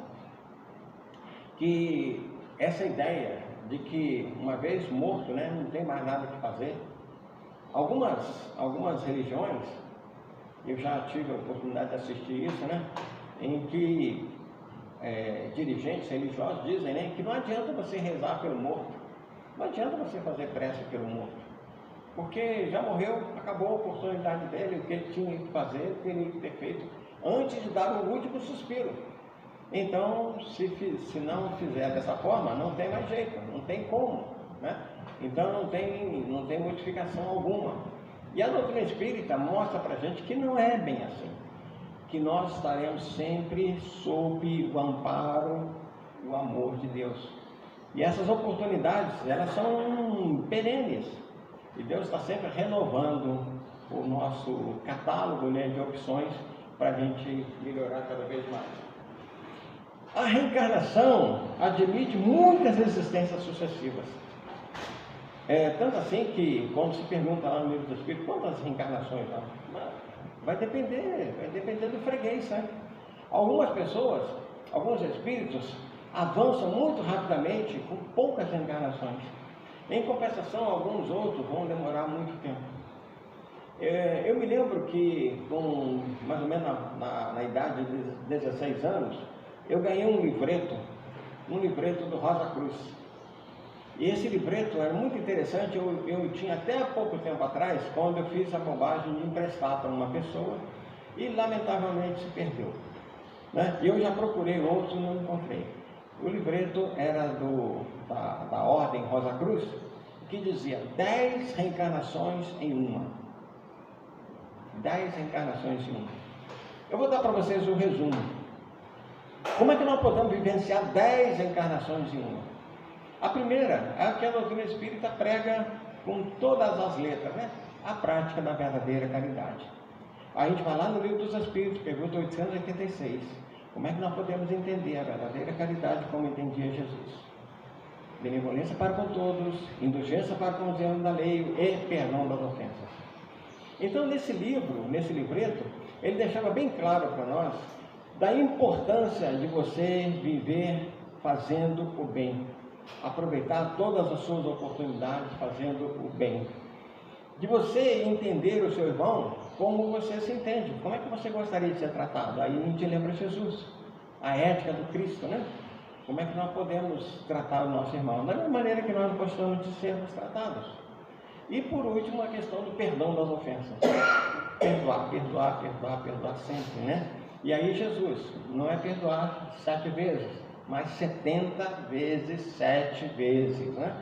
que essa ideia de que uma vez morto, né, não tem mais nada que fazer, algumas religiões, eu já tive a oportunidade de assistir isso, né, em que dirigentes religiosos dizem, né, que não adianta você rezar pelo morto, não adianta você fazer prece pelo morto, porque já morreu, acabou a oportunidade dele, o que ele tinha que fazer, teria que ter feito antes de dar o último suspiro. Então, se não fizer dessa forma, não tem mais jeito, não tem como, né? Então não tem modificação alguma. E a doutrina espírita mostra para a gente que não é bem assim, que nós estaremos sempre sob o amparo, o amor de Deus. E essas oportunidades, elas são perenes. E Deus está sempre renovando o nosso catálogo, né, de opções para a gente melhorar cada vez mais. A reencarnação admite muitas existências sucessivas. Tanto assim que, quando se pergunta lá no livro do Espírito, quantas reencarnações há? Vai depender do freguês, né? Algumas pessoas, alguns espíritos, avançam muito rapidamente com poucas reencarnações. Em compensação, alguns outros vão demorar muito tempo. Eu me lembro que, com mais ou menos na idade de 16 anos, eu ganhei um livreto do Rosa Cruz. E esse livreto era muito interessante. Eu tinha até há pouco tempo atrás, quando eu fiz a bobagem de emprestar para uma pessoa e lamentavelmente se perdeu, né? E eu já procurei outros e não encontrei. O livreto era da Ordem Rosa Cruz, que dizia 10 reencarnações em uma. 10 reencarnações em uma. Eu vou dar para vocês um resumo. Como é que nós podemos vivenciar 10 reencarnações em uma? A primeira é a que a doutrina espírita prega com todas as letras, né? A prática da verdadeira caridade. A gente vai lá no Livro dos Espíritos, pergunta 886. Como é que nós podemos entender a verdadeira caridade como entendia Jesus? Benevolência para com todos, indulgência para com os erros da lei e perdão das ofensas. Então, nesse livreto, ele deixava bem claro para nós da importância de você viver fazendo o bem, aproveitar todas as suas oportunidades fazendo o bem, de você entender o seu irmão como você se entende, como é que você gostaria de ser tratado. Aí a gente lembra Jesus, a ética do Cristo, né? Como é que nós podemos tratar o nosso irmão? Da mesma maneira que nós gostamos de sermos tratados. E por último, a questão do perdão das ofensas. Perdoar sempre, né? E aí Jesus, não é perdoar 7 vezes, mas 70 vezes 7 vezes, né?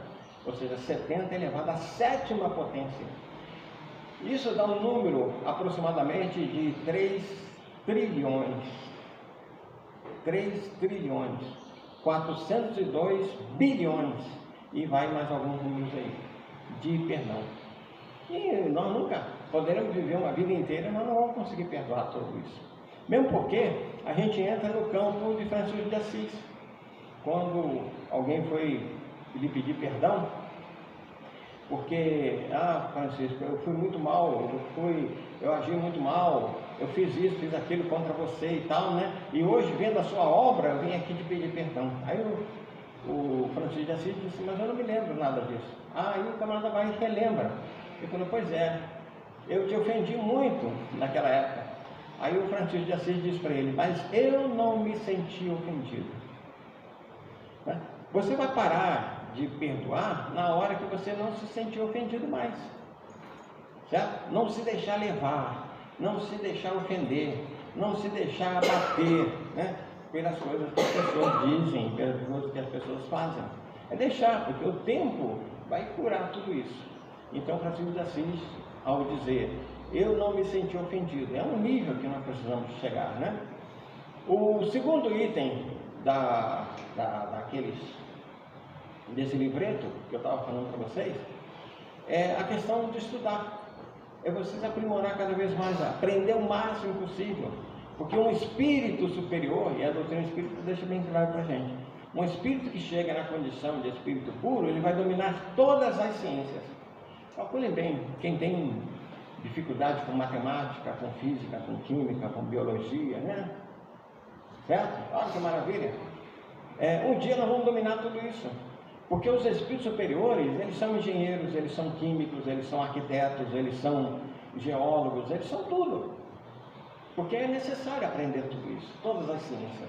Ou seja, 70 elevado à 7ª potência. Isso dá um número aproximadamente de 3 trilhões. 3 trilhões. 402 bilhões. E vai mais alguns números aí de perdão. E nós nunca poderemos viver uma vida inteira, nós não vamos conseguir perdoar tudo isso. Mesmo porque a gente entra no campo de Francisco de Assis. Quando alguém foi lhe pedir perdão, porque, Francisco, eu fui muito mal, eu agi muito mal, eu fiz isso, fiz aquilo contra você e tal, né? E hoje, vendo a sua obra, eu vim aqui te pedir perdão. Aí o Francisco de Assis disse, mas eu não me lembro nada disso. Aí o camarada vai e relembra. Ele falou, pois é, eu te ofendi muito naquela época. Aí o Francisco de Assis disse para ele, mas eu não me senti ofendido. Né? Você vai parar de perdoar na hora que você não se sentir ofendido mais. Certo? Não se deixar levar, não se deixar ofender, não se deixar abater, né? Pelas coisas que as pessoas dizem, pelas coisas que as pessoas fazem. É deixar, porque o tempo vai curar tudo isso. Então, Francisco de Assis, ao dizer, eu não me senti ofendido, é um nível que nós precisamos chegar, né? O segundo item desse livreto que eu estava falando para vocês, é a questão de estudar. É vocês aprimorar cada vez mais, aprender o máximo possível. Porque um espírito superior, e a doutrina espírita deixa bem claro para a gente, um espírito que chega na condição de espírito puro, ele vai dominar todas as ciências. Calculem bem, quem tem dificuldade com matemática, com física, com química, com biologia, né? Certo? Olha que maravilha! Um dia nós vamos dominar tudo isso. Porque os espíritos superiores, eles são engenheiros, eles são químicos, eles são arquitetos, eles são geólogos, eles são tudo. Porque é necessário aprender tudo isso, todas as ciências.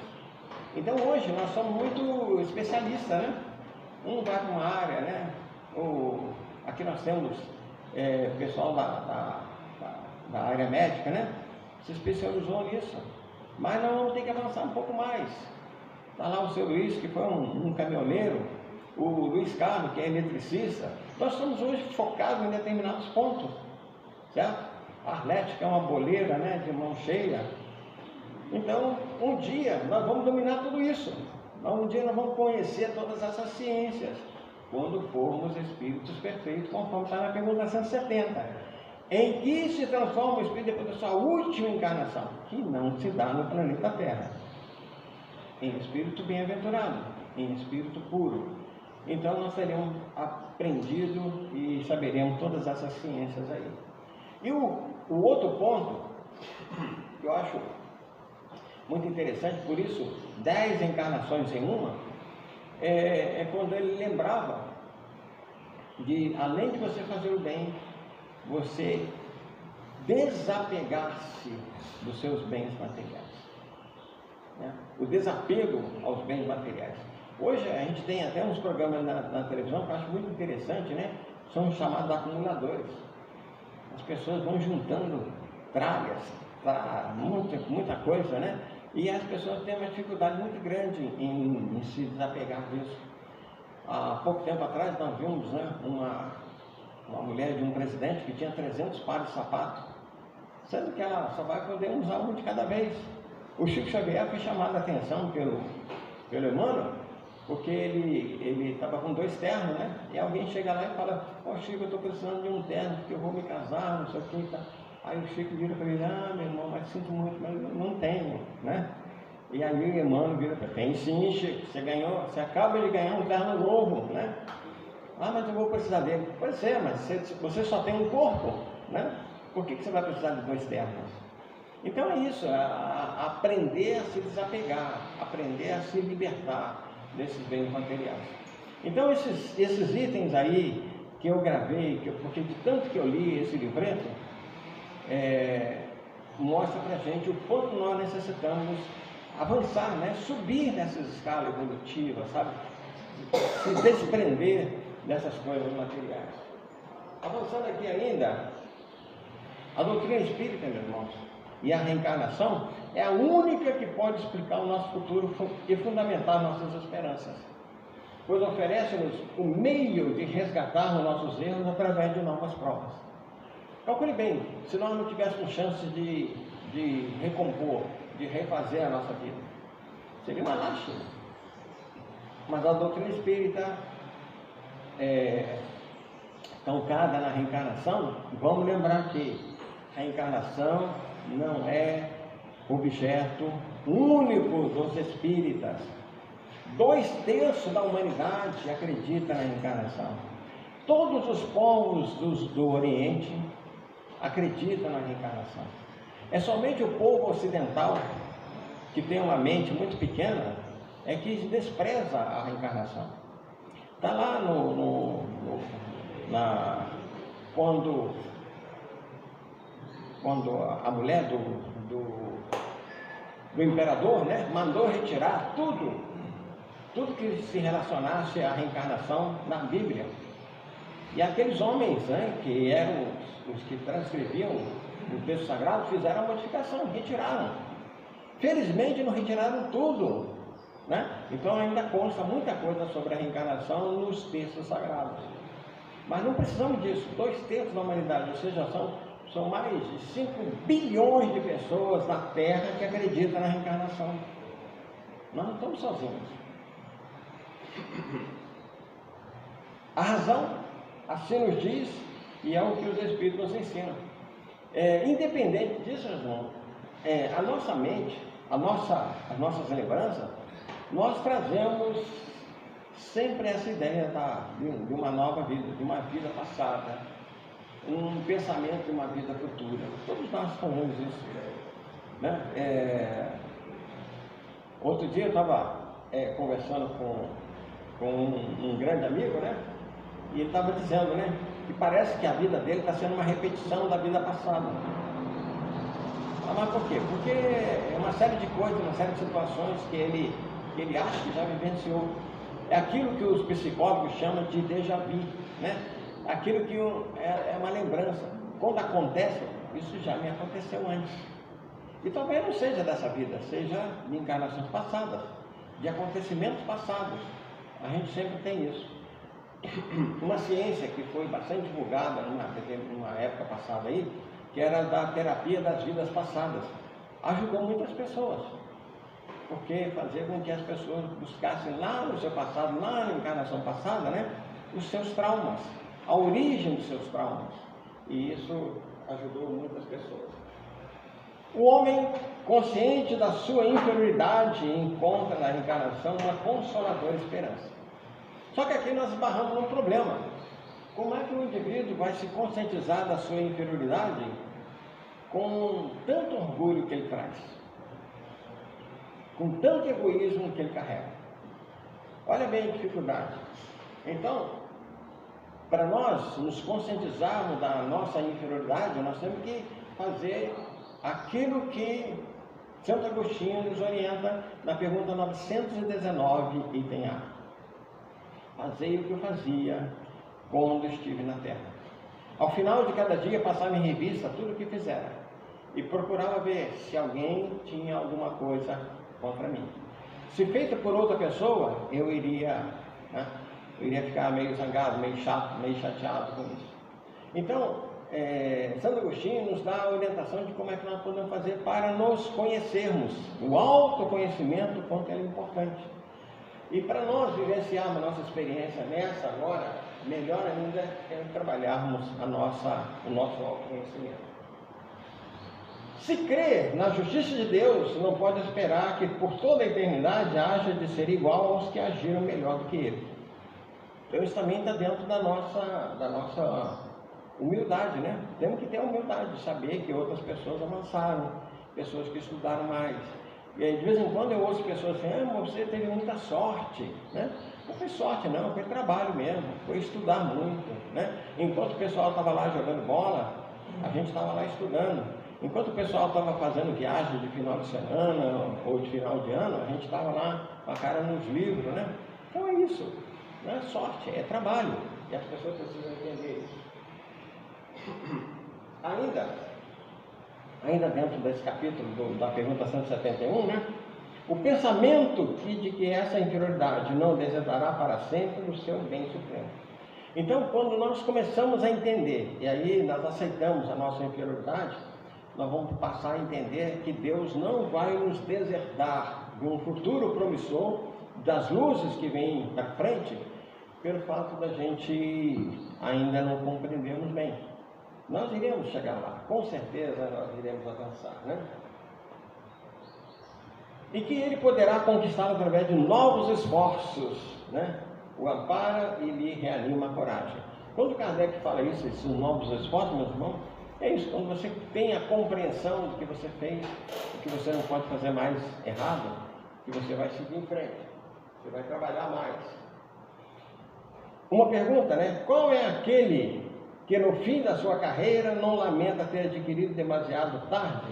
Então hoje nós somos muito especialistas, né? Um vai para uma área, né? Aqui nós temos pessoal da área médica, né? Se especializou nisso. Mas nós vamos ter que avançar um pouco mais. Está lá o seu Luiz, que foi um caminhoneiro, o Luiz Carlos, que é eletricista. Nós estamos hoje focados em determinados pontos, certo? A Arlete, que é uma boleira, né, de mão cheia. Então, um dia nós vamos dominar tudo isso. Um dia nós vamos conhecer todas essas ciências, quando formos espíritos perfeitos, conforme está na pergunta 170. Em que se transforma o espírito depois da sua última encarnação? Que não se dá no planeta Terra. Em espírito bem-aventurado, em espírito puro. Então nós teremos aprendido e saberemos todas essas ciências aí. E o outro ponto, que eu acho muito interessante, por isso 10 encarnações em uma, é quando ele lembrava de, além de você fazer o bem, você desapegar-se dos seus bens materiais. Né? O desapego aos bens materiais. Hoje a gente tem até uns programas na televisão que eu acho muito interessante, né? São chamados acumuladores. As pessoas vão juntando tralhas, muita coisa, né? E as pessoas têm uma dificuldade muito grande em se desapegar disso. Há pouco tempo atrás nós vimos, né, uma mulher de um presidente que tinha 300 pares de sapato, sendo que ela só vai poder usar um de cada vez. O Chico Xavier foi chamado a atenção pelo Emmanuel, porque ele estava com 2 ternos, né? E alguém chega lá e fala, Chico, eu estou precisando de um terno, porque eu vou me casar, não sei o que. Tá. Aí o Chico vira para ele, meu irmão, mas sinto muito, mas eu não tenho, né? E aí o irmão vira para ele, tem sim, Chico, você acaba de ganhar um terno novo, né? Mas eu vou precisar dele. Pois é, mas você só tem um corpo, né? Por que você vai precisar de 2 ternos? Então é isso, aprender a se desapegar, aprender a se libertar desses bens materiais. Então esses itens aí que eu gravei, porque de tanto que eu li esse livreto, mostra pra gente o quanto nós necessitamos avançar, né? Subir nessas escalas evolutivas, sabe? Se desprender dessas coisas materiais. Avançando aqui ainda, a doutrina espírita, meus irmãos, e a reencarnação é a única que pode explicar o nosso futuro e fundamentar nossas esperanças, pois oferece-nos o meio de resgatar os nossos erros através de novas provas. Calcule bem, se nós não tivéssemos chance de recompor, de refazer a nossa vida, seria uma lástima. Mas a doutrina espírita, calcada na reencarnação, vamos lembrar que a reencarnação não é objeto único dos espíritas. 2/3 da humanidade acredita na reencarnação. Todos os povos do Oriente acreditam na reencarnação. É somente o povo ocidental, que tem uma mente muito pequena, é que despreza a reencarnação. Está lá quando a mulher do imperador, né, mandou retirar tudo que se relacionasse à reencarnação na Bíblia. E aqueles homens, né, que eram os que transcreviam o texto sagrado, fizeram a modificação, retiraram. Felizmente não retiraram tudo, né? Então ainda consta muita coisa sobre a reencarnação nos textos sagrados. Mas não precisamos disso. 2/3 da humanidade, ou seja, são mais de 5 bilhões de pessoas na Terra que acreditam na reencarnação. Nós não estamos sozinhos. A razão assim nos diz, e é o que os Espíritos nos ensinam. Independente disso, irmão, a nossa mente, as nossas lembranças, nós trazemos sempre essa ideia de uma nova vida, de uma vida passada, um pensamento de uma vida futura. Todos nós fazemos isso, né? Outro dia eu estava conversando com um grande amigo, né? E ele estava dizendo, né, que parece que a vida dele está sendo uma repetição da vida passada. Mas por quê? Porque é uma série de coisas, uma série de situações que ele acha que já vivenciou. É aquilo que os psicólogos chamam de déjà vu, né? Aquilo que é uma lembrança. Quando acontece, isso já me aconteceu antes. E talvez não seja dessa vida, seja de encarnações passadas, de acontecimentos passados. A gente sempre tem isso. Uma ciência que foi bastante divulgada numa época passada aí, que era da terapia das vidas passadas, ajudou muitas pessoas, porque fazia com que as pessoas buscassem lá no seu passado, lá na encarnação passada, né, os seus traumas, a origem dos seus traumas, e isso ajudou muitas pessoas. O homem, consciente da sua inferioridade, encontra na reencarnação uma consoladora esperança. Só que aqui nós esbarramos num problema. Como é que o indivíduo vai se conscientizar da sua inferioridade com tanto orgulho que ele traz? Com tanto egoísmo que ele carrega? Olha bem a dificuldade. Então, para nós nos conscientizarmos da nossa inferioridade, nós temos que fazer aquilo que Santo Agostinho nos orienta na pergunta 919, item A. Fazei o que eu fazia quando estive na terra. Ao final de cada dia, passava em revista tudo o que fizera e procurava ver se alguém tinha alguma coisa contra mim. Se feito por outra pessoa, eu iria ficar meio zangado, meio chato, meio chateado com isso. Então, Santo Agostinho nos dá a orientação de como é que nós podemos fazer para nos conhecermos. O autoconhecimento, quanto é importante. E para nós vivenciarmos a nossa experiência nessa agora, melhor ainda é trabalharmos o nosso autoconhecimento. Se crê na justiça de Deus, não pode esperar que por toda a eternidade haja de ser igual aos que agiram melhor do que ele. Então isso também está dentro da nossa humildade, né? Temos que ter a humildade de saber que outras pessoas avançaram, pessoas que estudaram mais. E aí, de vez em quando eu ouço pessoas assim, mas você teve muita sorte, né? Não foi sorte não, foi trabalho mesmo, foi estudar muito, né? Enquanto o pessoal estava lá jogando bola, a gente estava lá estudando. Enquanto o pessoal estava fazendo viagem de final de semana ou de final de ano, a gente estava lá com a cara nos livros, né? Então é isso, não é sorte, é trabalho. E as pessoas precisam entender isso. Ainda dentro desse capítulo da pergunta 171, né? O pensamento de que essa inferioridade não desertará para sempre o seu bem supremo. Então, quando nós começamos a entender, e aí nós aceitamos a nossa inferioridade, nós vamos passar a entender que Deus não vai nos desertar de um futuro promissor, das luzes que vêm da frente, pelo fato da gente ainda não compreendermos bem. Nós iremos chegar lá, com certeza nós iremos avançar, né? E que ele poderá conquistar através de novos esforços, né? O ampara e lhe reanima a coragem. Quando Kardec fala isso, esses novos esforços, meus irmãos, é isso, quando você tem a compreensão do que você fez, do que você não pode fazer mais errado, que você vai seguir em frente, você vai trabalhar mais. Uma pergunta, né? Qual é aquele que no fim da sua carreira não lamenta ter adquirido demasiado tarde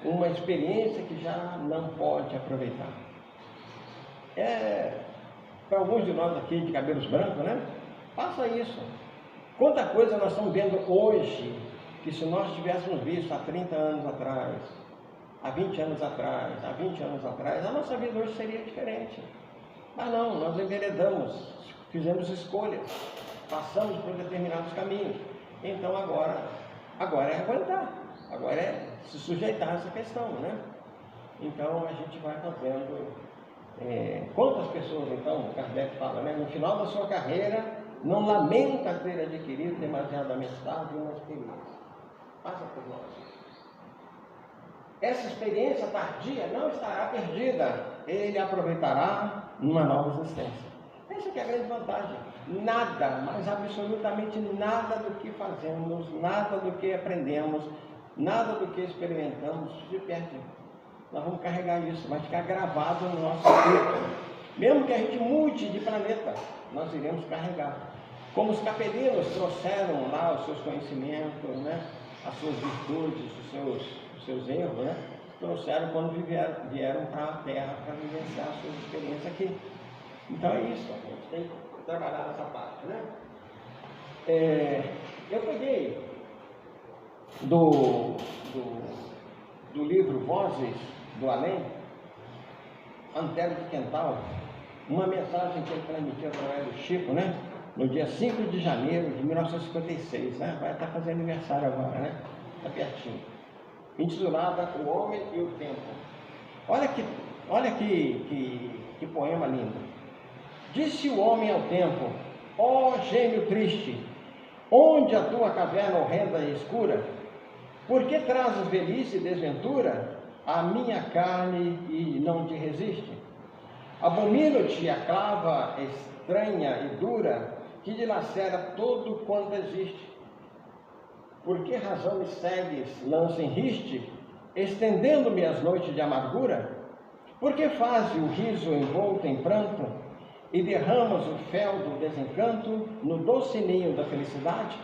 uma experiência que já não pode aproveitar? Para alguns de nós aqui de cabelos brancos, né? Passa isso. Quanta coisa nós estamos vendo hoje, que se nós tivéssemos visto há 30 anos atrás, há 20 anos atrás, há 20 anos atrás, a nossa vida hoje seria diferente. Mas não, nós enveredamos, fizemos escolhas, passamos por determinados caminhos. Então agora é aguentar, agora é se sujeitar a essa questão, né? Então a gente vai fazendo. Quantas pessoas, então, Kardec fala, né? No final da sua carreira, não lamenta ter adquirido demasiadamente tarde uma experiência. Passa por nós. Essa experiência tardia não estará perdida, ele aproveitará numa nova existência. Essa que é a grande vantagem. Nada, mas absolutamente nada do que fazemos, nada do que aprendemos, nada do que experimentamos se perde. Nós vamos carregar isso, vai ficar gravado no nosso corpo. Mesmo que a gente mude de planeta, nós iremos carregar. Como os capelinos trouxeram lá os seus conhecimentos, né? As suas virtudes, os seus erros, né? Trouxeram quando vieram para a Terra para vivenciar as suas experiências aqui. Então é isso, a gente tem que trabalhar nessa parte, né? Eu peguei do livro Vozes do Além, Antero de Quental, uma mensagem que ele transmitiu através do Chico, né? No dia 5 de janeiro de 1956, né? Vai estar fazendo aniversário agora, né? Está pertinho. Intitulada O Homem e o Tempo. Olha que poema lindo. Disse o homem ao tempo: ó gêmeo triste, onde a tua caverna horrenda e escura? Por que trazes velhice e desventura à minha carne e não te resiste? Abomino-te a clava estranha e dura que dilacera todo quanto existe. Por que razão me segues, lança em riste, estendendo-me as noites de amargura? Por que fazes o riso envolto em pranto e derramas o fel do desencanto no doce ninho da felicidade?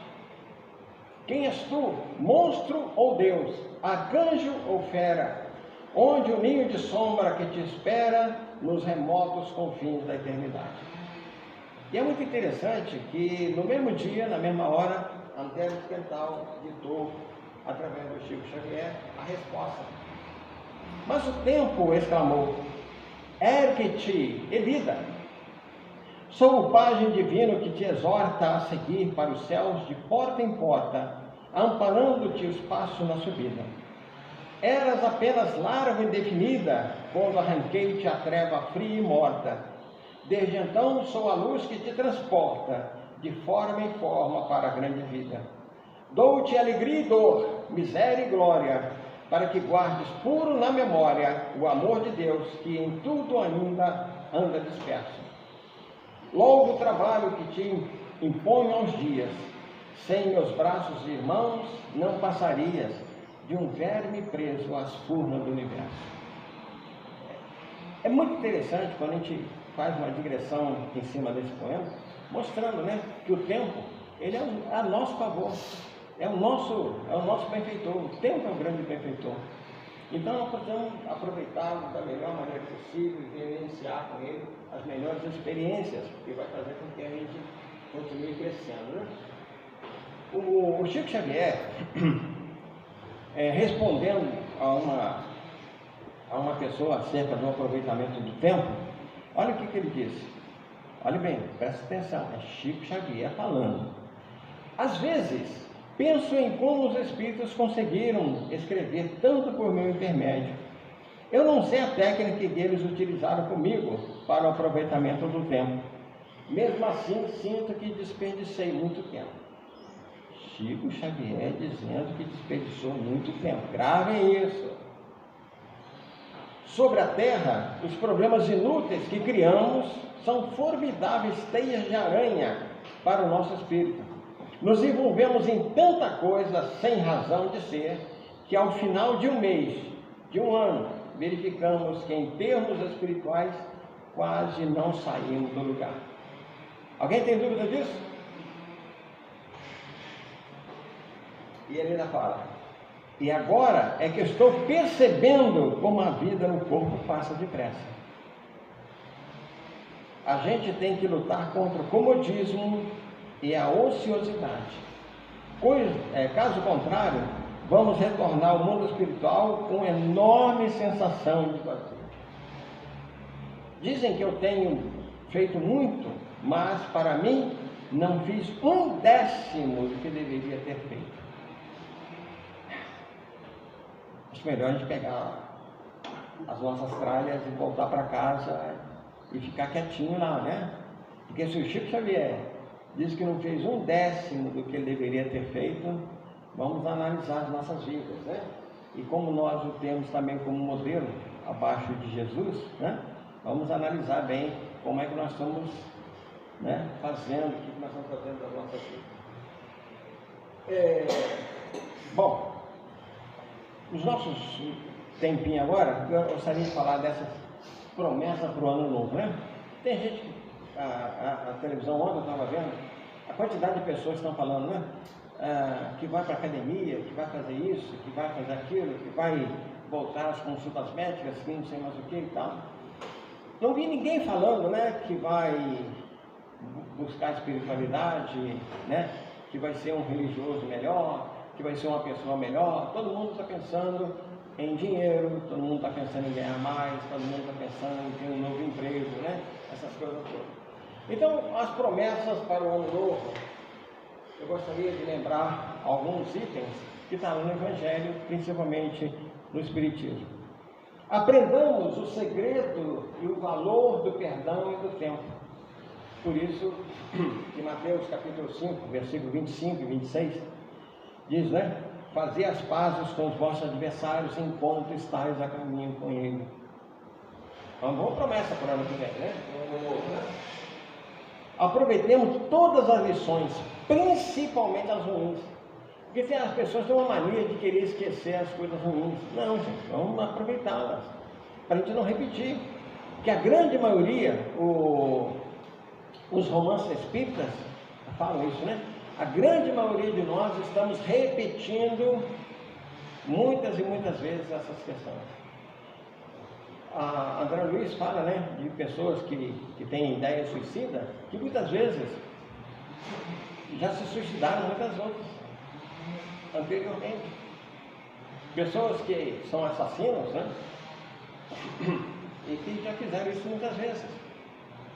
Quem és tu, monstro ou Deus, arcanjo ou fera, onde o ninho de sombra que te espera nos remotos confins da eternidade? E é muito interessante que no mesmo dia, na mesma hora, Antero de Quental ditou, através do Chico Xavier, a resposta. Mas o tempo exclamou: ergue-te e vida. Sou o pajem divino que te exorta a seguir para os céus de porta em porta, amparando-te os passos na subida. Eras apenas larva indefinida, quando arranquei-te a treva fria e morta. Desde então sou a luz que te transporta, de forma em forma para a grande vida. Dou-te alegria e dor, miséria e glória, para que guardes puro na memória o amor de Deus, que em tudo ainda anda disperso. Logo o trabalho que te impõe aos dias, sem meus braços de irmãos, não passarias de um verme preso às furnas do universo. É muito interessante quando a gente faz uma digressão em cima desse poema, mostrando, né, que o tempo, ele é a nosso favor, é o nosso benfeitor. O tempo é o grande benfeitor. Então nós podemos aproveitá-lo da melhor maneira possível e vivenciar com ele as melhores experiências, que vai fazer com que a gente continue crescendo, né? O Chico Xavier, respondendo a uma pessoa acerca do aproveitamento do tempo, olha o que ele disse. Olha bem, presta atenção, é Chico Xavier falando. Às vezes, penso em como os espíritos conseguiram escrever tanto por meu intermédio. Eu não sei a técnica que eles utilizaram comigo para o aproveitamento do tempo. Mesmo assim, sinto que desperdicei muito tempo. Chico Xavier dizendo que desperdiçou muito tempo. Gravem isso. Sobre a Terra, os problemas inúteis que criamos são formidáveis teias de aranha para o nosso espírito. Nos envolvemos em tanta coisa sem razão de ser, que ao final de um mês, de um ano, verificamos que em termos espirituais quase não saímos do lugar. Alguém tem dúvida disso? E ele ainda fala: e agora é que estou percebendo como a vida no corpo passa depressa. A gente tem que lutar contra o comodismo e a ociosidade. Caso contrário, vamos retornar ao mundo espiritual com enorme sensação de vazio. Dizem que eu tenho feito muito, mas para mim não fiz 1/10 do que deveria ter feito. Acho melhor a gente pegar as nossas tralhas e voltar para casa e ficar quietinho lá, né? Porque se o Chico Xavier diz que não fez 1/10 do que ele deveria ter feito, vamos analisar as nossas vidas, né? E como nós o temos também como modelo abaixo de Jesus, né? Vamos analisar bem como é que nós estamos, né, fazendo, o que nós estamos fazendo da nossa vida. Bom, os nossos tempinhos agora, eu gostaria de falar dessas promessas para o ano novo, né? Tem gente que a televisão ontem eu estava vendo, a quantidade de pessoas que estão falando, né? Que vai para a academia, que vai fazer isso, que vai fazer aquilo, que vai voltar às consultas médicas, que não sei mais o que e tal. Não vi ninguém falando, né, que vai buscar espiritualidade, né, que vai ser um religioso melhor, que vai ser uma pessoa melhor. Todo mundo está pensando em dinheiro, todo mundo está pensando em ganhar mais, todo mundo está pensando em ter um novo emprego, né, essas coisas todas. Então, as promessas para o ano novo, eu gostaria de lembrar alguns itens que estão no Evangelho, principalmente no Espiritismo. Aprendamos o segredo e o valor do perdão e do tempo. Por isso, em Mateus capítulo 5, versículo 25 e 26, diz, né? Fazei as pazes com os vossos adversários enquanto estáis a caminho com ele. Uma boa promessa para o ano que vem, né? Aproveitemos todas as lições, principalmente as ruins. Porque as pessoas têm uma mania de querer esquecer as coisas ruins. Não, gente, vamos aproveitá-las, para a gente não repetir. Porque a grande maioria, os romances espíritas falam isso, né? A grande maioria de nós estamos repetindo muitas e muitas vezes essas questões. A André Luiz fala, né, de pessoas que têm ideia suicida, que muitas vezes já se suicidaram muitas outras anteriormente. Pessoas que são assassinos, né, e que já fizeram isso muitas vezes.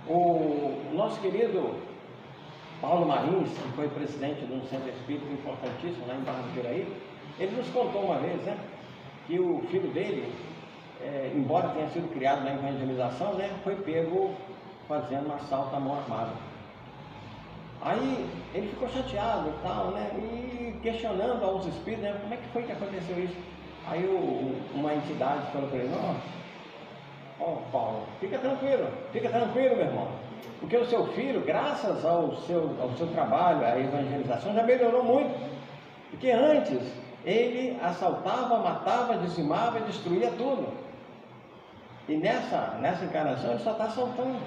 O nosso querido Paulo Marins, que foi presidente de um centro espírita importantíssimo lá em Barra do Piraí, ele nos contou uma vez, né, que o filho dele, embora tenha sido criado na evangelização, né, foi pego fazendo um assalto à mão armada. Aí ele ficou chateado e tal, né, e questionando aos espíritos, né, como é que foi que aconteceu isso. Aí uma entidade falou para ele: ó, Paulo, fica tranquilo, meu irmão, porque o seu filho, graças ao seu trabalho, à evangelização, já melhorou muito, porque antes ele assaltava, matava, dizimava e destruía tudo, e nessa encarnação ele só está assaltando,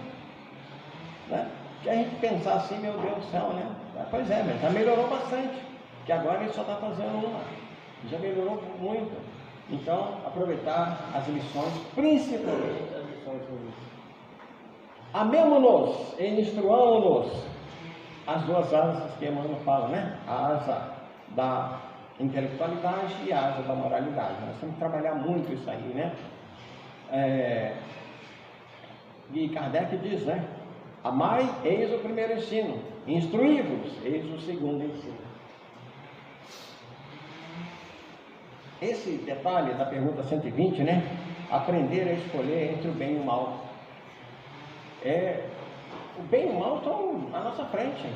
né? Que a gente pensar assim, meu Deus do céu, né? Pois é, mas já melhorou bastante, que agora ele só está fazendo uma, já melhorou muito. Então, aproveitar as lições, principalmente as lições ruins. Amemo-nos e instruamo-nos. As duas asas que Emmanuel fala, né? A asa da intelectualidade e a asa da moralidade. Nós temos que trabalhar muito isso aí, né? E Kardec diz, né? Amai, eis o primeiro ensino. Instruí-vos, eis o segundo ensino. Esse detalhe da pergunta 120, né? Aprender a escolher entre o bem e o mal. O bem e o mal estão à nossa frente.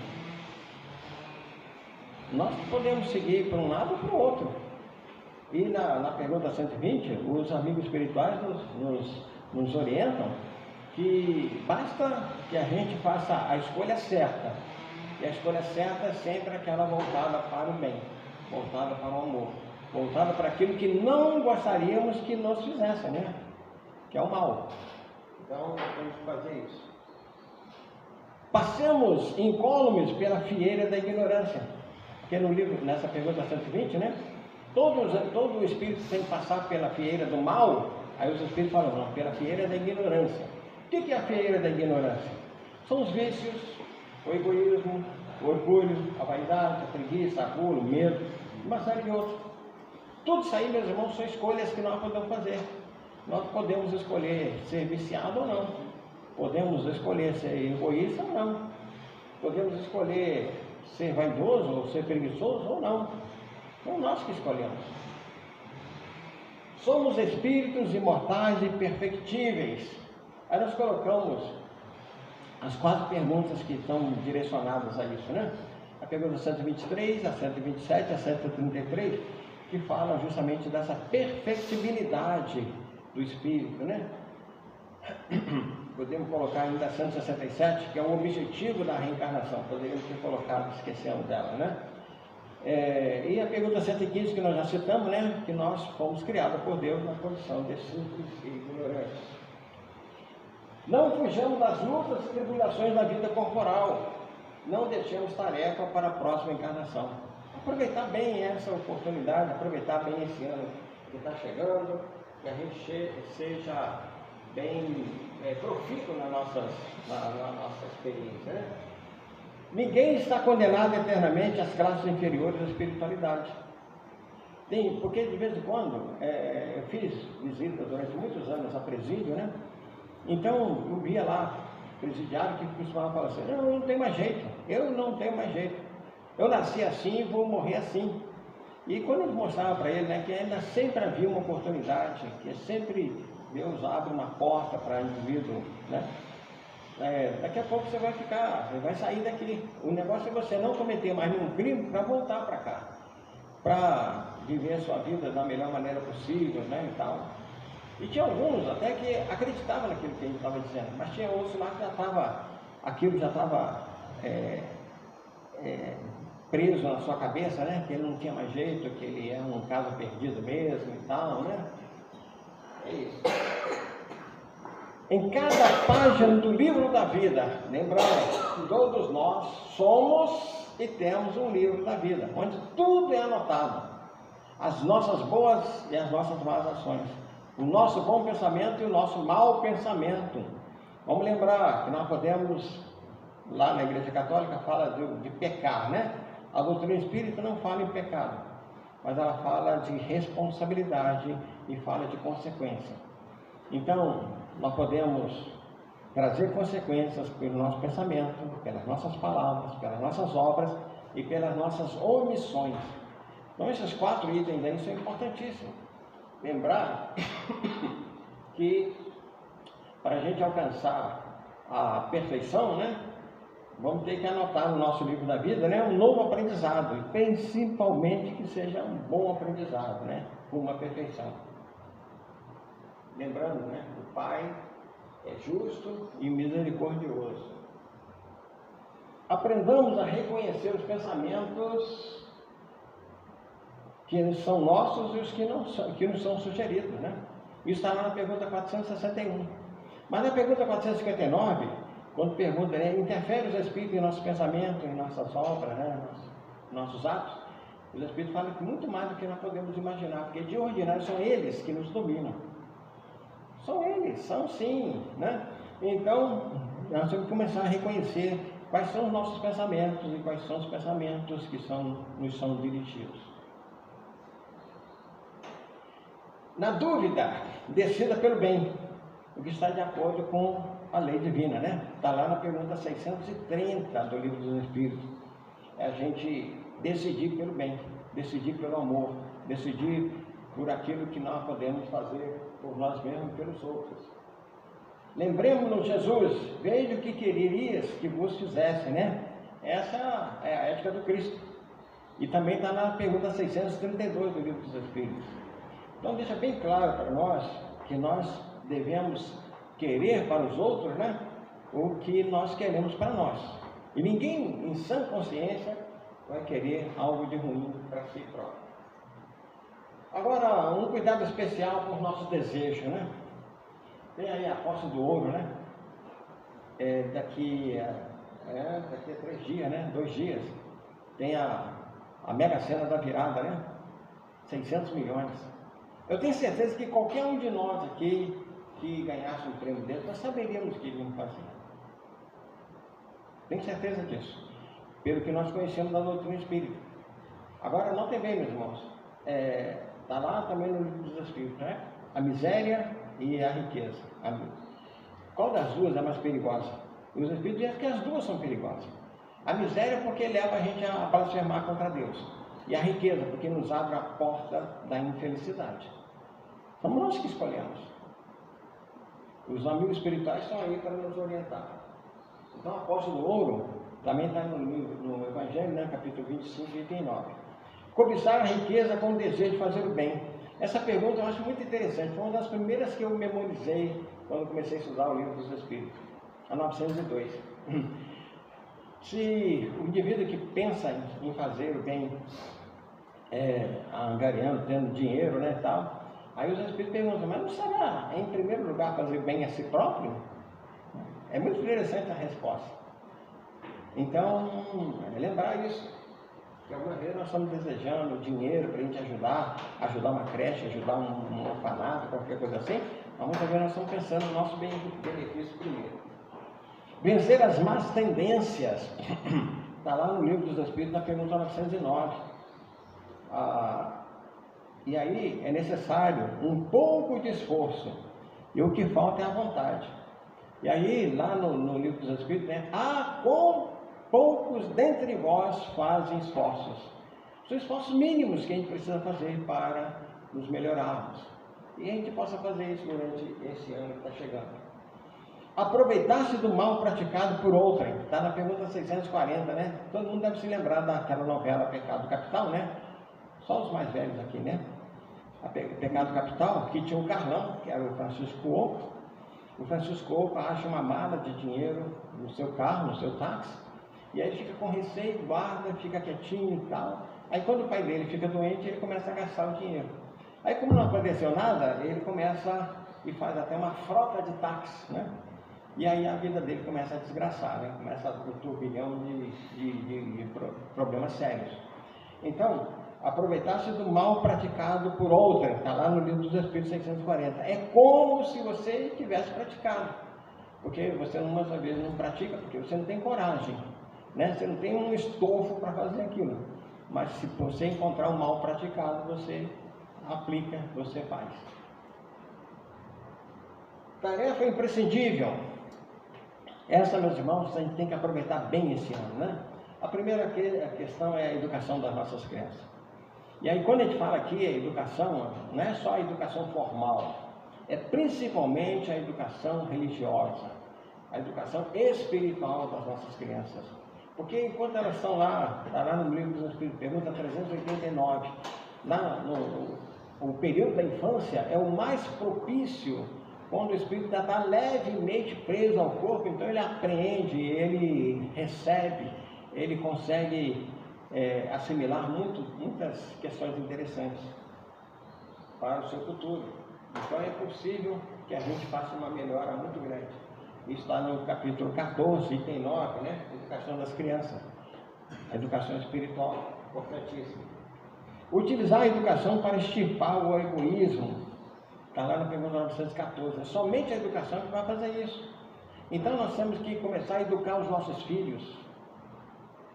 Nós podemos seguir para um lado ou para o outro. E na pergunta 120, os amigos espirituais nos orientam que basta que a gente faça a escolha certa. E a escolha certa é sempre aquela voltada para o bem, voltada para o amor, voltada para aquilo que não gostaríamos que nos fizessem, né? Que é o mal. Então, temos que fazer isso. Passemos incólumes pela fieira da ignorância. Porque no livro, nessa pergunta 120, né? Todo espírito tem que passar pela fieira do mal. Aí os espíritos falam, não, pela fieira da ignorância. O que é a fieira da ignorância? São os vícios, o egoísmo, o orgulho, a vaidade, a preguiça, a gula, o medo, e uma série de outros. Tudo isso aí, meus irmãos, são escolhas que nós podemos fazer. Nós podemos escolher ser viciado ou não. Podemos escolher ser egoísta ou não. Podemos escolher ser vaidoso ou ser preguiçoso ou não. Não nós que escolhemos. Somos espíritos imortais e perfectíveis. Aí nós colocamos as 4 perguntas que estão direcionadas a isso, né? A pergunta 123, a 127, a 133, que falam justamente dessa perfectibilidade do espírito, né? Podemos colocar ainda a 167, que é o objetivo da reencarnação. Poderíamos ter colocado, esquecendo dela, né? E a pergunta 115, que nós já citamos, né? Que nós fomos criados por Deus na condição de simples e ignorantes. Não fujamos das lutas e tribulações da vida corporal. Não deixemos tarefa para a próxima encarnação. Aproveitar bem essa oportunidade, aproveitar bem esse ano que está chegando, que a gente seja bem profícuo na nossa experiência, né? Ninguém está condenado eternamente às classes inferiores da espiritualidade. Porque de vez em quando eu fiz visitas durante muitos anos a presídio, né? Então eu via lá presidiário que costumava falar assim: eu não tenho mais jeito, eu nasci assim e vou morrer assim. E quando eu mostrava para ele, né, que ainda sempre havia uma oportunidade, que sempre Deus abre uma porta para o indivíduo, né? Daqui a pouco você vai sair daqui. O negócio é você não cometer mais nenhum crime para voltar para cá, para viver a sua vida da melhor maneira possível, né, e tal. E tinha alguns até que acreditavam naquilo que ele estava dizendo, mas tinha outros lá que aquilo já estava preso na sua cabeça, né, que ele não tinha mais jeito, que ele era um caso perdido mesmo e tal, né. É isso. Em cada página do livro da vida, lembrando, todos nós somos e temos um livro da vida, onde tudo é anotado, as nossas boas e as nossas más ações, o nosso bom pensamento e o nosso mau pensamento. Vamos lembrar que nós podemos, lá na Igreja Católica fala de pecar, né? A doutrina espírita não fala em pecado, mas ela fala de responsabilidade e fala de consequência. Então, nós podemos trazer consequências pelo nosso pensamento, pelas nossas palavras, pelas nossas obras e pelas nossas omissões. Então, esses 4 itens aí são importantíssimos. Lembrar que para a gente alcançar a perfeição, né, vamos ter que anotar no nosso livro da vida, né, um novo aprendizado, e principalmente que seja um bom aprendizado, né, com uma perfeição. Lembrando, né, o Pai é justo e misericordioso. Aprendamos a reconhecer os pensamentos que são nossos e os que nos são sugeridos, né? Isso está lá na pergunta 461. Mas na pergunta 459, quando pergunta, né, interfere os Espíritos em nossos pensamentos, em nossas obras, né, nossos atos, os Espíritos falam que muito mais do que nós podemos imaginar, porque de ordinário são eles que nos dominam. São eles, são sim, né? Então, nós temos que começar a reconhecer quais são os nossos pensamentos e quais são os pensamentos que nos são dirigidos. Na dúvida, decida pelo bem, o que está de acordo com a lei divina, né? Está lá na pergunta 630 do Livro dos Espíritos. É a gente decidir pelo bem, decidir pelo amor, decidir por aquilo que nós podemos fazer por nós mesmos e pelos outros. Lembremos-nos, Jesus, veja o que querias que vos fizesse, né? Essa é a ética do Cristo. E também está na pergunta 632 do Livro dos Espíritos. Então deixa bem claro para nós que nós devemos querer para os outros, né, o que nós queremos para nós. E ninguém, em sã consciência, vai querer algo de ruim para si próprio. Agora, um cuidado especial com os nossos desejos, né? Tem aí a posse do ouro, né? Daqui a 3 dias, né? 2 dias, tem a Mega Sena da virada, né? 600 milhões. Eu tenho certeza que qualquer um de nós aqui que ganhasse um prêmio desse, nós saberíamos o que ele ia fazer. Tenho certeza disso, pelo que nós conhecemos da doutrina espírita. Agora, notem bem, meus irmãos, está lá também no Livro dos Espíritos, né? A miséria e a riqueza. Qual das duas é mais perigosa? Os Espíritos dizem que as duas são perigosas. A miséria porque leva a gente a blasfemar contra Deus. E a riqueza porque nos abre a porta da infelicidade. Somos nós que escolhemos. Os amigos espirituais estão aí para nos orientar. Então a posse do ouro também está no Evangelho, né? Capítulo 25 e item 9. Cobiçar a riqueza com o desejo de fazer o bem. Essa pergunta eu acho muito interessante. Foi uma das primeiras que eu memorizei quando comecei a estudar o Livro dos Espíritos, a 902. Se o indivíduo que pensa em fazer o bem, angariando, tendo dinheiro, né, tal, aí os Espíritos perguntam, mas não será, em primeiro lugar, fazer o bem a si próprio? É muito interessante a resposta. Então, lembrar isso. Que alguma vez nós estamos desejando dinheiro para a gente ajudar uma creche, ajudar um orfanato, qualquer coisa assim, mas muitas vezes nós estamos pensando no nosso benefício primeiro. Vencer as más tendências, está lá no Livro dos Espíritos, na pergunta 909. E aí é necessário um pouco de esforço, e o que falta é a vontade. E aí, lá no Livro dos Espíritos, né, poucos dentre vós fazem esforços. São esforços mínimos que a gente precisa fazer para nos melhorarmos. E a gente possa fazer isso durante esse ano que está chegando. Aproveitar-se do mal praticado por outrem. Está na pergunta 640, né? Todo mundo deve se lembrar daquela novela Pecado Capital, né? Só os mais velhos aqui, né? Pecado Capital, que tinha o Carlão, que era o Francisco Oco. O Francisco Oco acha uma mala de dinheiro no seu carro, no seu táxi. E aí ele fica com receio, guarda, fica quietinho e tal. Aí quando o pai dele fica doente, ele começa a gastar o dinheiro. Aí como não aconteceu nada, ele começa e faz até uma frota de táxi, né? E aí a vida dele começa a desgraçar, né? Começa o turbilhão de problemas sérios. Então, aproveitar-se do mal praticado por outra, está lá no Livro dos Espíritos 640. É como se você tivesse praticado. Porque você muitas vezes não pratica, porque você não tem coragem. Né? Você não tem um estofo para fazer aquilo, mas se você encontrar um mal praticado, você aplica, você faz. Tarefa imprescindível. Essa, meus irmãos, a gente tem que aproveitar bem esse ano, né? A primeira questão é a educação das nossas crianças. E aí quando a gente fala aqui a educação, não é só a educação formal, é principalmente a educação religiosa. a educação espiritual das nossas crianças. Porque enquanto elas estão lá, está lá no livro dos Espíritos, pergunta 389, lá o período da infância é o mais propício, quando o espírito está levemente preso ao corpo, então ele aprende, ele recebe, ele consegue assimilar muitas questões interessantes para o seu futuro. Então é possível que a gente faça uma melhora muito grande. Isso está no capítulo 14, item 9, né? Educação das crianças. A educação espiritual, importantíssima. Utilizar a educação para extirpar o egoísmo. Está lá na pergunta 914. É somente a educação que vai fazer isso. Então nós temos que começar a educar os nossos filhos,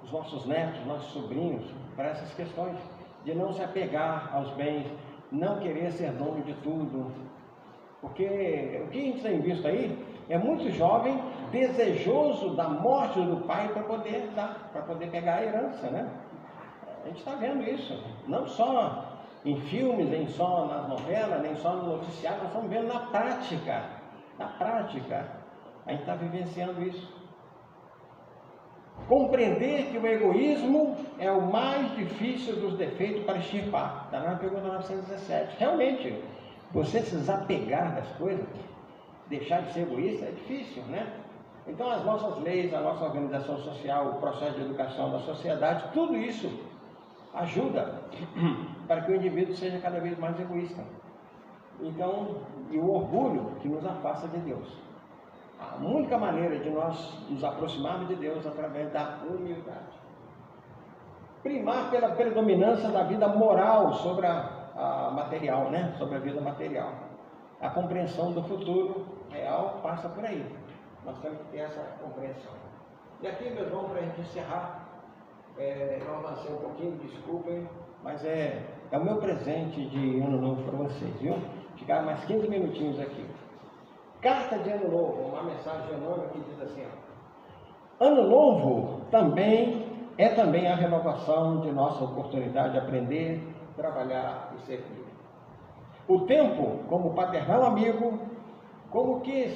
os nossos netos, nossos sobrinhos, para essas questões. De não se apegar aos bens, não querer ser dono de tudo. Porque o que a gente tem visto aí é muito jovem desejoso da morte do pai para poder dar, para poder pegar a herança, né? A gente está vendo isso, não só em filmes, nem só nas novelas, nem só no noticiário, nós estamos vendo na prática. Na prática, a gente está vivenciando isso. Compreender que o egoísmo é o mais difícil dos defeitos para extirpar. Está na pergunta 917. Realmente, você se desapegar das coisas, deixar de ser egoísta, é difícil, né? Então, as nossas leis, a nossa organização social, o processo de educação da sociedade, tudo isso ajuda para que o indivíduo seja cada vez mais egoísta. Então, e o orgulho que nos afasta de Deus. A única maneira de nós nos aproximarmos de Deus é através da humildade. Primar pela predominância da vida moral sobre a material, né? Sobre a vida material. A compreensão do futuro real passa por aí. Nós temos que ter essa compreensão. E aqui, meus irmãos, para a gente encerrar, eu avancei um pouquinho, desculpem, mas é o meu presente de ano novo para vocês, viu? Ficaram mais 15 minutinhos aqui. Carta de ano novo, uma mensagem anônima que diz assim, ó, ano novo é também a renovação de nossa oportunidade de aprender, trabalhar e servir. O tempo, como paternal amigo, como que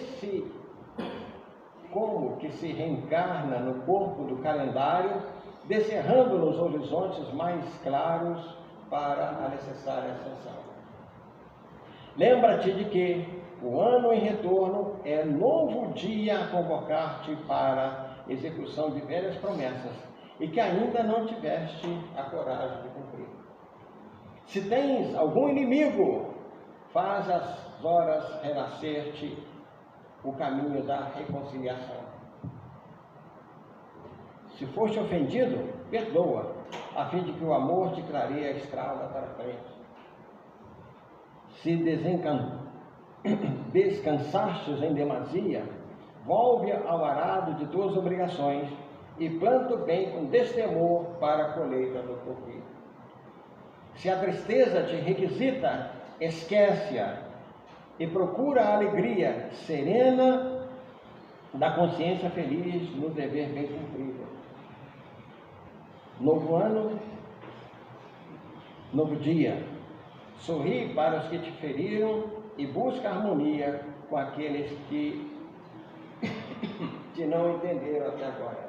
se reencarna no corpo do calendário, descerrando nos horizontes mais claros para a necessária ascensão. Lembra-te de que o ano em retorno é novo dia a convocar-te para execução de velhas promessas e que ainda não tiveste a coragem de cumprir. Se tens algum inimigo, faz as horas renascer-te o caminho da reconciliação. Se foste ofendido, perdoa, a fim de que o amor te clareie a estrada para frente. Se descansastes em demasia, volve ao arado de tuas obrigações e planta o bem com destemor para a colheita do porvir. Se a tristeza te requisita, esquece-a e procura a alegria serena da consciência feliz no dever bem cumprido. Novo ano, novo dia. Sorri para os que te feriram e busca harmonia com aqueles que te não entenderam até agora.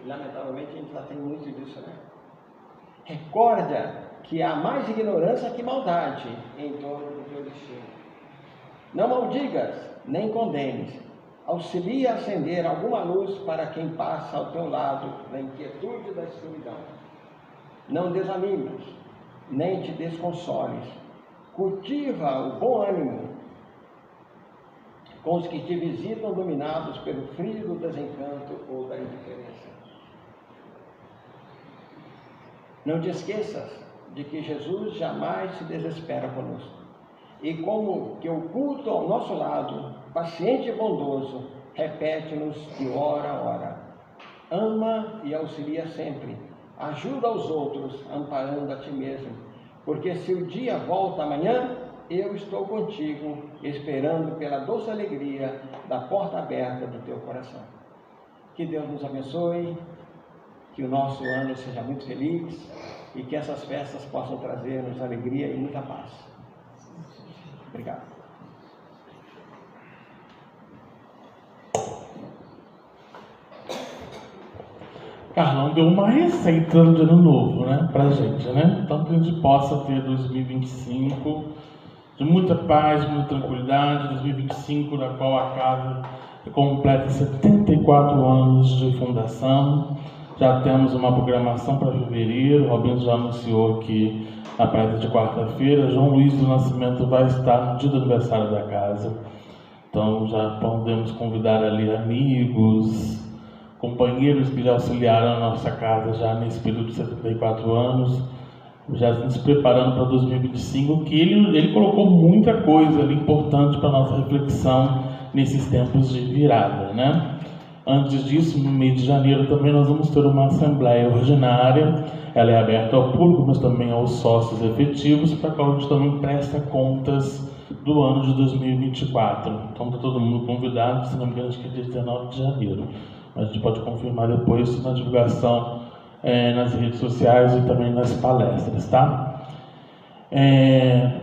E, lamentavelmente, a gente já tem muito disso, né? Recorda que há mais ignorância que maldade em torno do teu destino. Não maldigas, nem condenes. Auxilia a acender alguma luz para quem passa ao teu lado na inquietude da escuridão. Não desanimes, nem te desconsoles. Cultiva o bom ânimo com os que te visitam dominados pelo frio do desencanto ou da indiferença. Não te esqueças de que Jesus jamais se desespera conosco. E como que oculto ao nosso lado, paciente e bondoso, repete-nos de hora a hora. Ama e auxilia sempre. Ajuda aos outros, amparando a ti mesmo. Porque se o dia volta amanhã, eu estou contigo, esperando pela doce alegria da porta aberta do teu coração. Que Deus nos abençoe, que o nosso ano seja muito feliz e que essas festas possam trazer-nos alegria e muita paz. Obrigado. Carlão deu uma receita de ano novo, né, pra gente, né? Então que a gente possa ter 2025 de muita paz, muita tranquilidade, 2025 na qual a casa completa 74 anos de fundação. Já temos uma programação para fevereiro, o Robinho já anunciou que na praia de quarta-feira, João Luiz do Nascimento vai estar no dia do aniversário da casa. Então já podemos convidar ali amigos, companheiros que já auxiliaram a nossa casa já nesse período de 74 anos, já nos preparando para 2025, que ele colocou muita coisa ali importante para a nossa reflexão nesses tempos de virada, né? Antes disso, no mês de janeiro também nós vamos ter uma assembleia ordinária. Ela é aberta ao público, mas também aos sócios efetivos, para a qual a gente também presta contas do ano de 2024. Então está todo mundo convidado, se não me engano, acho que é dia 19 de janeiro. Mas a gente pode confirmar depois na divulgação nas redes sociais e também nas palestras, tá?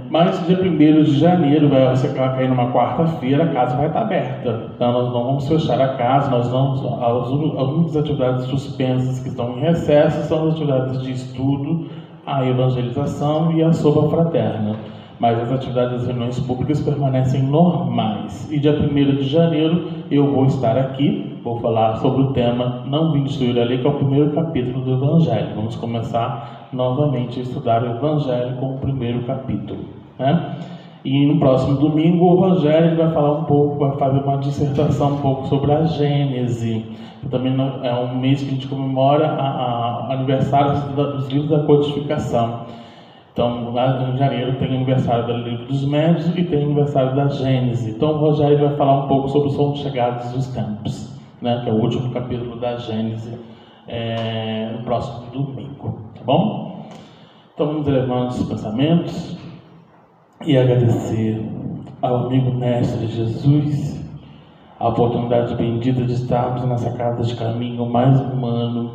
Mas dia 1º de janeiro, vai cair numa quarta-feira, a casa vai estar aberta. Então nós não vamos fechar a casa, nós vamos, as únicas atividades suspensas que estão em recesso são as atividades de estudo, a evangelização e a sopa fraterna. Mas as atividades das reuniões públicas permanecem normais. E dia 1º de janeiro eu vou estar aqui, vou falar sobre o tema Não Vim Destruir a Lei, que é o primeiro capítulo do Evangelho. Vamos começar novamente a estudar o Evangelho com o primeiro capítulo, né? E no próximo domingo o Rogério vai falar um pouco, vai fazer uma dissertação um pouco sobre a Gênese. Também é um mês que a gente comemora o aniversário dos livros da codificação. Então, lá em janeiro tem aniversário do Livro dos Médios e tem aniversário da Gênese. Então, o Rogério vai falar um pouco sobre os São Chegados dos Tempos, né, que é o último capítulo da Gênese, no próximo domingo, tá bom? Então, vamos elevar nossos pensamentos e agradecer ao amigo Mestre Jesus a oportunidade bendita de estarmos nessa casa de caminho mais humano,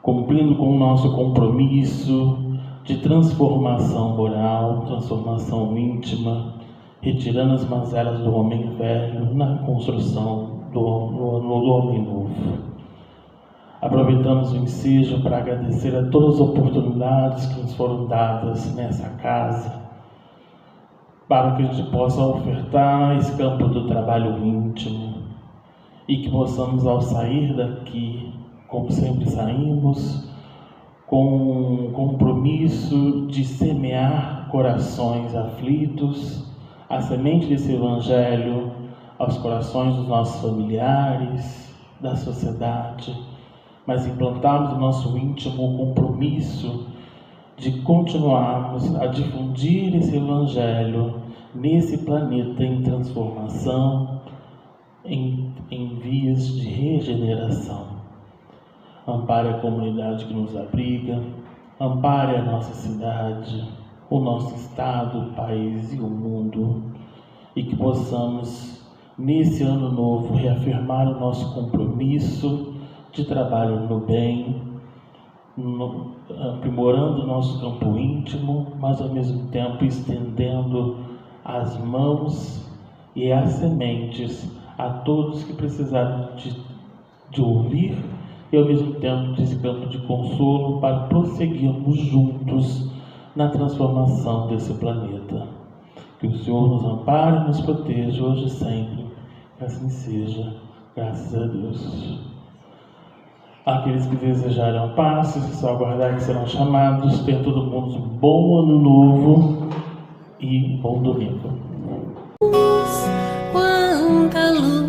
cumprindo com o nosso compromisso de transformação moral, transformação íntima, retirando as mazelas do homem velho na construção do homem novo. Aproveitamos o ensejo para agradecer a todas as oportunidades que nos foram dadas nessa casa, para que a gente possa ofertar esse campo do trabalho íntimo e que possamos, ao sair daqui, como sempre saímos, com o compromisso de semear corações aflitos, a semente desse Evangelho aos corações dos nossos familiares, da sociedade, mas implantarmos no nosso íntimo o compromisso de continuarmos a difundir esse Evangelho nesse planeta em transformação, em vias de regeneração. Ampare a comunidade que nos abriga, ampare a nossa cidade, o nosso estado, o país e o mundo, e que possamos, nesse ano novo, reafirmar o nosso compromisso de trabalho no bem, aprimorando o nosso campo íntimo, mas ao mesmo tempo estendendo as mãos e as sementes a todos que precisarem de ouvir, e ao mesmo tempo desse campo de consolo para prosseguirmos juntos na transformação desse planeta. Que o Senhor nos ampare e nos proteja hoje e sempre, que assim seja, graças a Deus. Aqueles que desejarem paz, se só aguardar que serão chamados, tenham todo mundo um bom ano novo e bom domingo. Quanta luz.